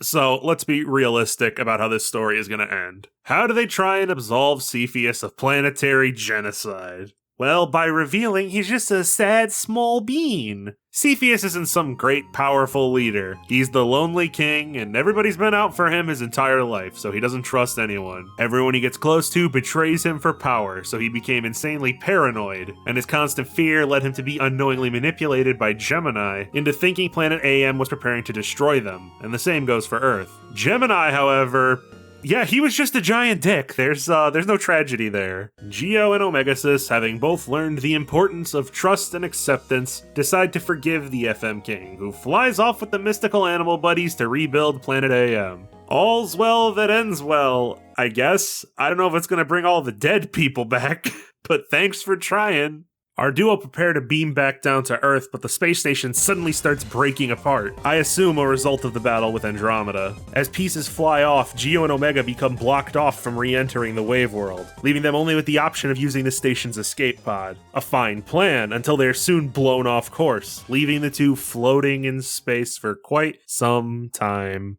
So let's be realistic about how this story is going to end. How do they try and absolve Cepheus of planetary genocide? Well, by revealing he's just a sad small bean. Cepheus isn't some great powerful leader. He's the lonely king, and everybody's been out for him his entire life, so he doesn't trust anyone. Everyone he gets close to betrays him for power, so he became insanely paranoid, and his constant fear led him to be unknowingly manipulated by Gemini into thinking planet AM was preparing to destroy them, and the same goes for Earth. Gemini, however, yeah, he was just a giant dick. There's no tragedy there. Geo and Omegasus, having both learned the importance of trust and acceptance, decide to forgive the FM King, who flies off with the mystical animal buddies to rebuild planet AM. All's well that ends well, I guess. I don't know if it's gonna bring all the dead people back, but thanks for trying. Our duo prepare to beam back down to Earth, but the space station suddenly starts breaking apart. I assume a result of the battle with Andromeda. As pieces fly off, Geo and Omega become blocked off from re-entering the Wave World, leaving them only with the option of using the station's escape pod. A fine plan, until they are soon blown off course, leaving the two floating in space for quite some time.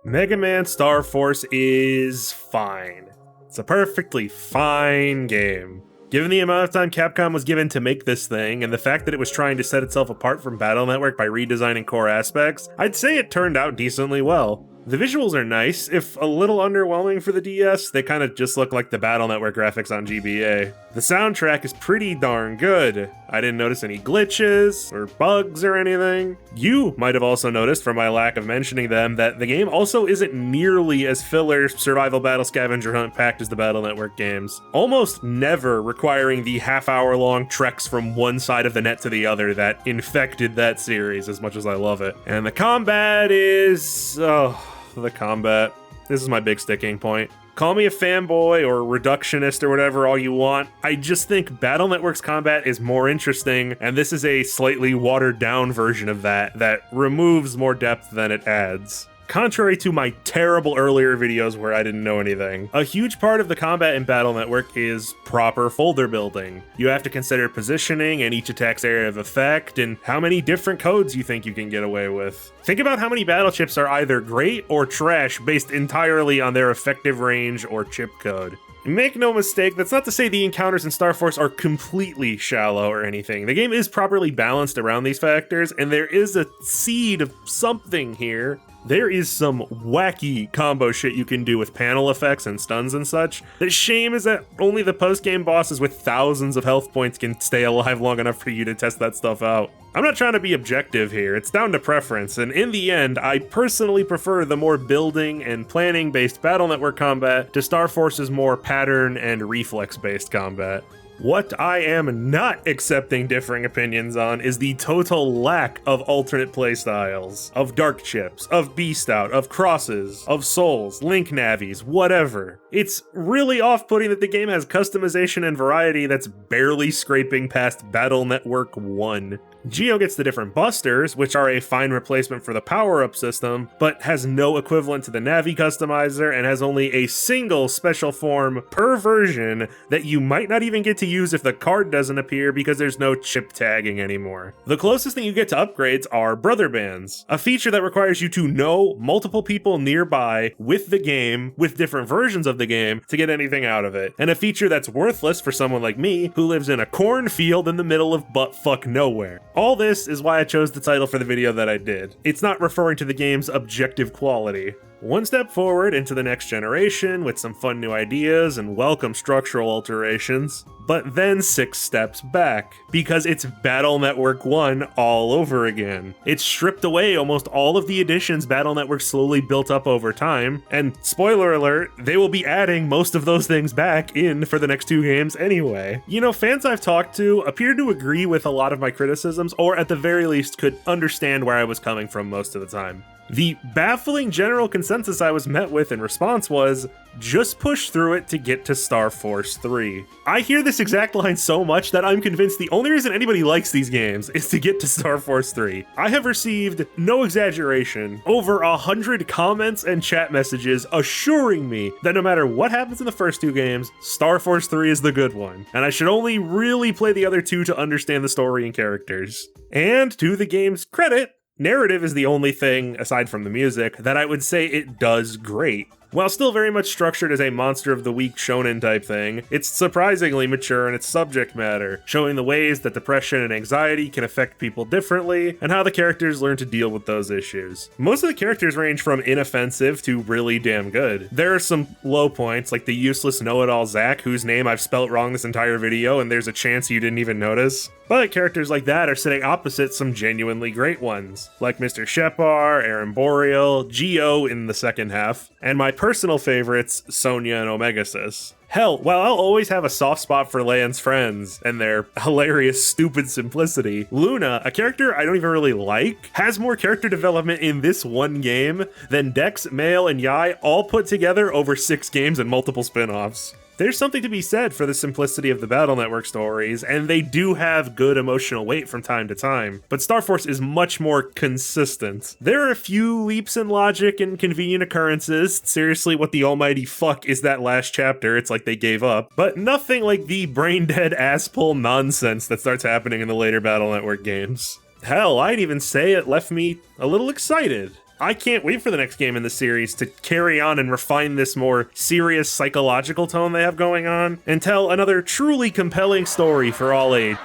Mega Man Star Force is fine. It's a perfectly fine game. Given the amount of time Capcom was given to make this thing, and the fact that it was trying to set itself apart from Battle Network by redesigning core aspects, I'd say it turned out decently well. The visuals are nice, if a little underwhelming for the DS. They kind of just look like the Battle Network graphics on GBA. The soundtrack is pretty darn good. I didn't notice any glitches or bugs or anything. You might have also noticed from my lack of mentioning them that the game also isn't nearly as filler survival battle scavenger hunt packed as the Battle Network games. Almost never requiring the half-hour long treks from one side of the net to the other that infected that series as much as I love it. And the combat is... the combat. This is my big sticking point. Call me a fanboy or reductionist or whatever all you want. I just think Battle Network's combat is more interesting, and this is a slightly watered down version of that removes more depth than it adds. Contrary to my terrible earlier videos where I didn't know anything, a huge part of the combat in Battle Network is proper folder building. You have to consider positioning and each attack's area of effect, and how many different codes you think you can get away with. Think about how many battle chips are either great or trash based entirely on their effective range or chip code. Make no mistake, that's not to say the encounters in Star Force are completely shallow or anything. The game is properly balanced around these factors, and there is a seed of something here. There is some wacky combo shit you can do with panel effects and stuns and such. The shame is that only the post-game bosses with thousands of health points can stay alive long enough for you to test that stuff out. I'm not trying to be objective here, it's down to preference, and in the end, I personally prefer the more building and planning-based Battle Network combat to Star Force's more pattern and reflex-based combat. What I am not accepting differing opinions on is the total lack of alternate playstyles, of dark chips, of beast out, of crosses, of souls, link navies, whatever. It's really off-putting that the game has customization and variety that's barely scraping past Battle Network 1. Geo gets the different busters, which are a fine replacement for the power-up system, but has no equivalent to the Navi customizer and has only a single special form per version that you might not even get to use if the card doesn't appear because there's no chip tagging anymore. The closest thing you get to upgrades are brother bands, a feature that requires you to know multiple people nearby with the game, with different versions of the game, to get anything out of it, and a feature that's worthless for someone like me who lives in a cornfield in the middle of buttfuck nowhere. All this is why I chose the title for the video that I did. It's not referring to the game's objective quality. One step forward into the next generation with some fun new ideas and welcome structural alterations, but then 6 steps back, because it's Battle Network 1 all over again. It's stripped away almost all of the additions Battle Network slowly built up over time, and spoiler alert, they will be adding most of those things back in for the next 2 games anyway. You know, fans I've talked to appear to agree with a lot of my criticisms, or at the very least could understand where I was coming from most of the time. The baffling general consensus I was met with in response was, just push through it to get to Star Force 3. I hear this exact line so much that I'm convinced the only reason anybody likes these games is to get to Star Force 3. I have received, no exaggeration, over 100 comments and chat messages assuring me that no matter what happens in the first 2 games, Star Force 3 is the good one, and I should only really play the other 2 to understand the story and characters. And to the game's credit, narrative is the only thing, aside from the music, that I would say it does great. While still very much structured as a monster of the week shonen type thing, it's surprisingly mature in its subject matter, showing the ways that depression and anxiety can affect people differently, and how the characters learn to deal with those issues. Most of the characters range from inoffensive to really damn good. There are some low points, like the useless know-it-all Zack, whose name I've spelt wrong this entire video and there's a chance you didn't even notice. But characters like that are sitting opposite some genuinely great ones, like Mr. Shepar, Aaron Boreal, Geo in the second half, and my personal favorites, Sonya and Omegasis. Hell, while I'll always have a soft spot for Lan's friends and their hilarious, stupid simplicity, Luna, a character I don't even really like, has more character development in this one game than Dex, Mail, and Yai all put together over 6 games and multiple spin-offs. There's something to be said for the simplicity of the Battle Network stories, and they do have good emotional weight from time to time, but Star Force is much more consistent. There are a few leaps in logic and convenient occurrences. Seriously, what the almighty fuck is that last chapter? It's like they gave up. But nothing like the brain-dead ass-pull nonsense that starts happening in the later Battle Network games. Hell, I'd even say it left me a little excited. I can't wait for the next game in the series to carry on and refine this more serious psychological tone they have going on, and tell another truly compelling story for all age.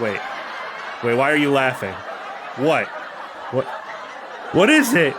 Wait, why are you laughing? What is it?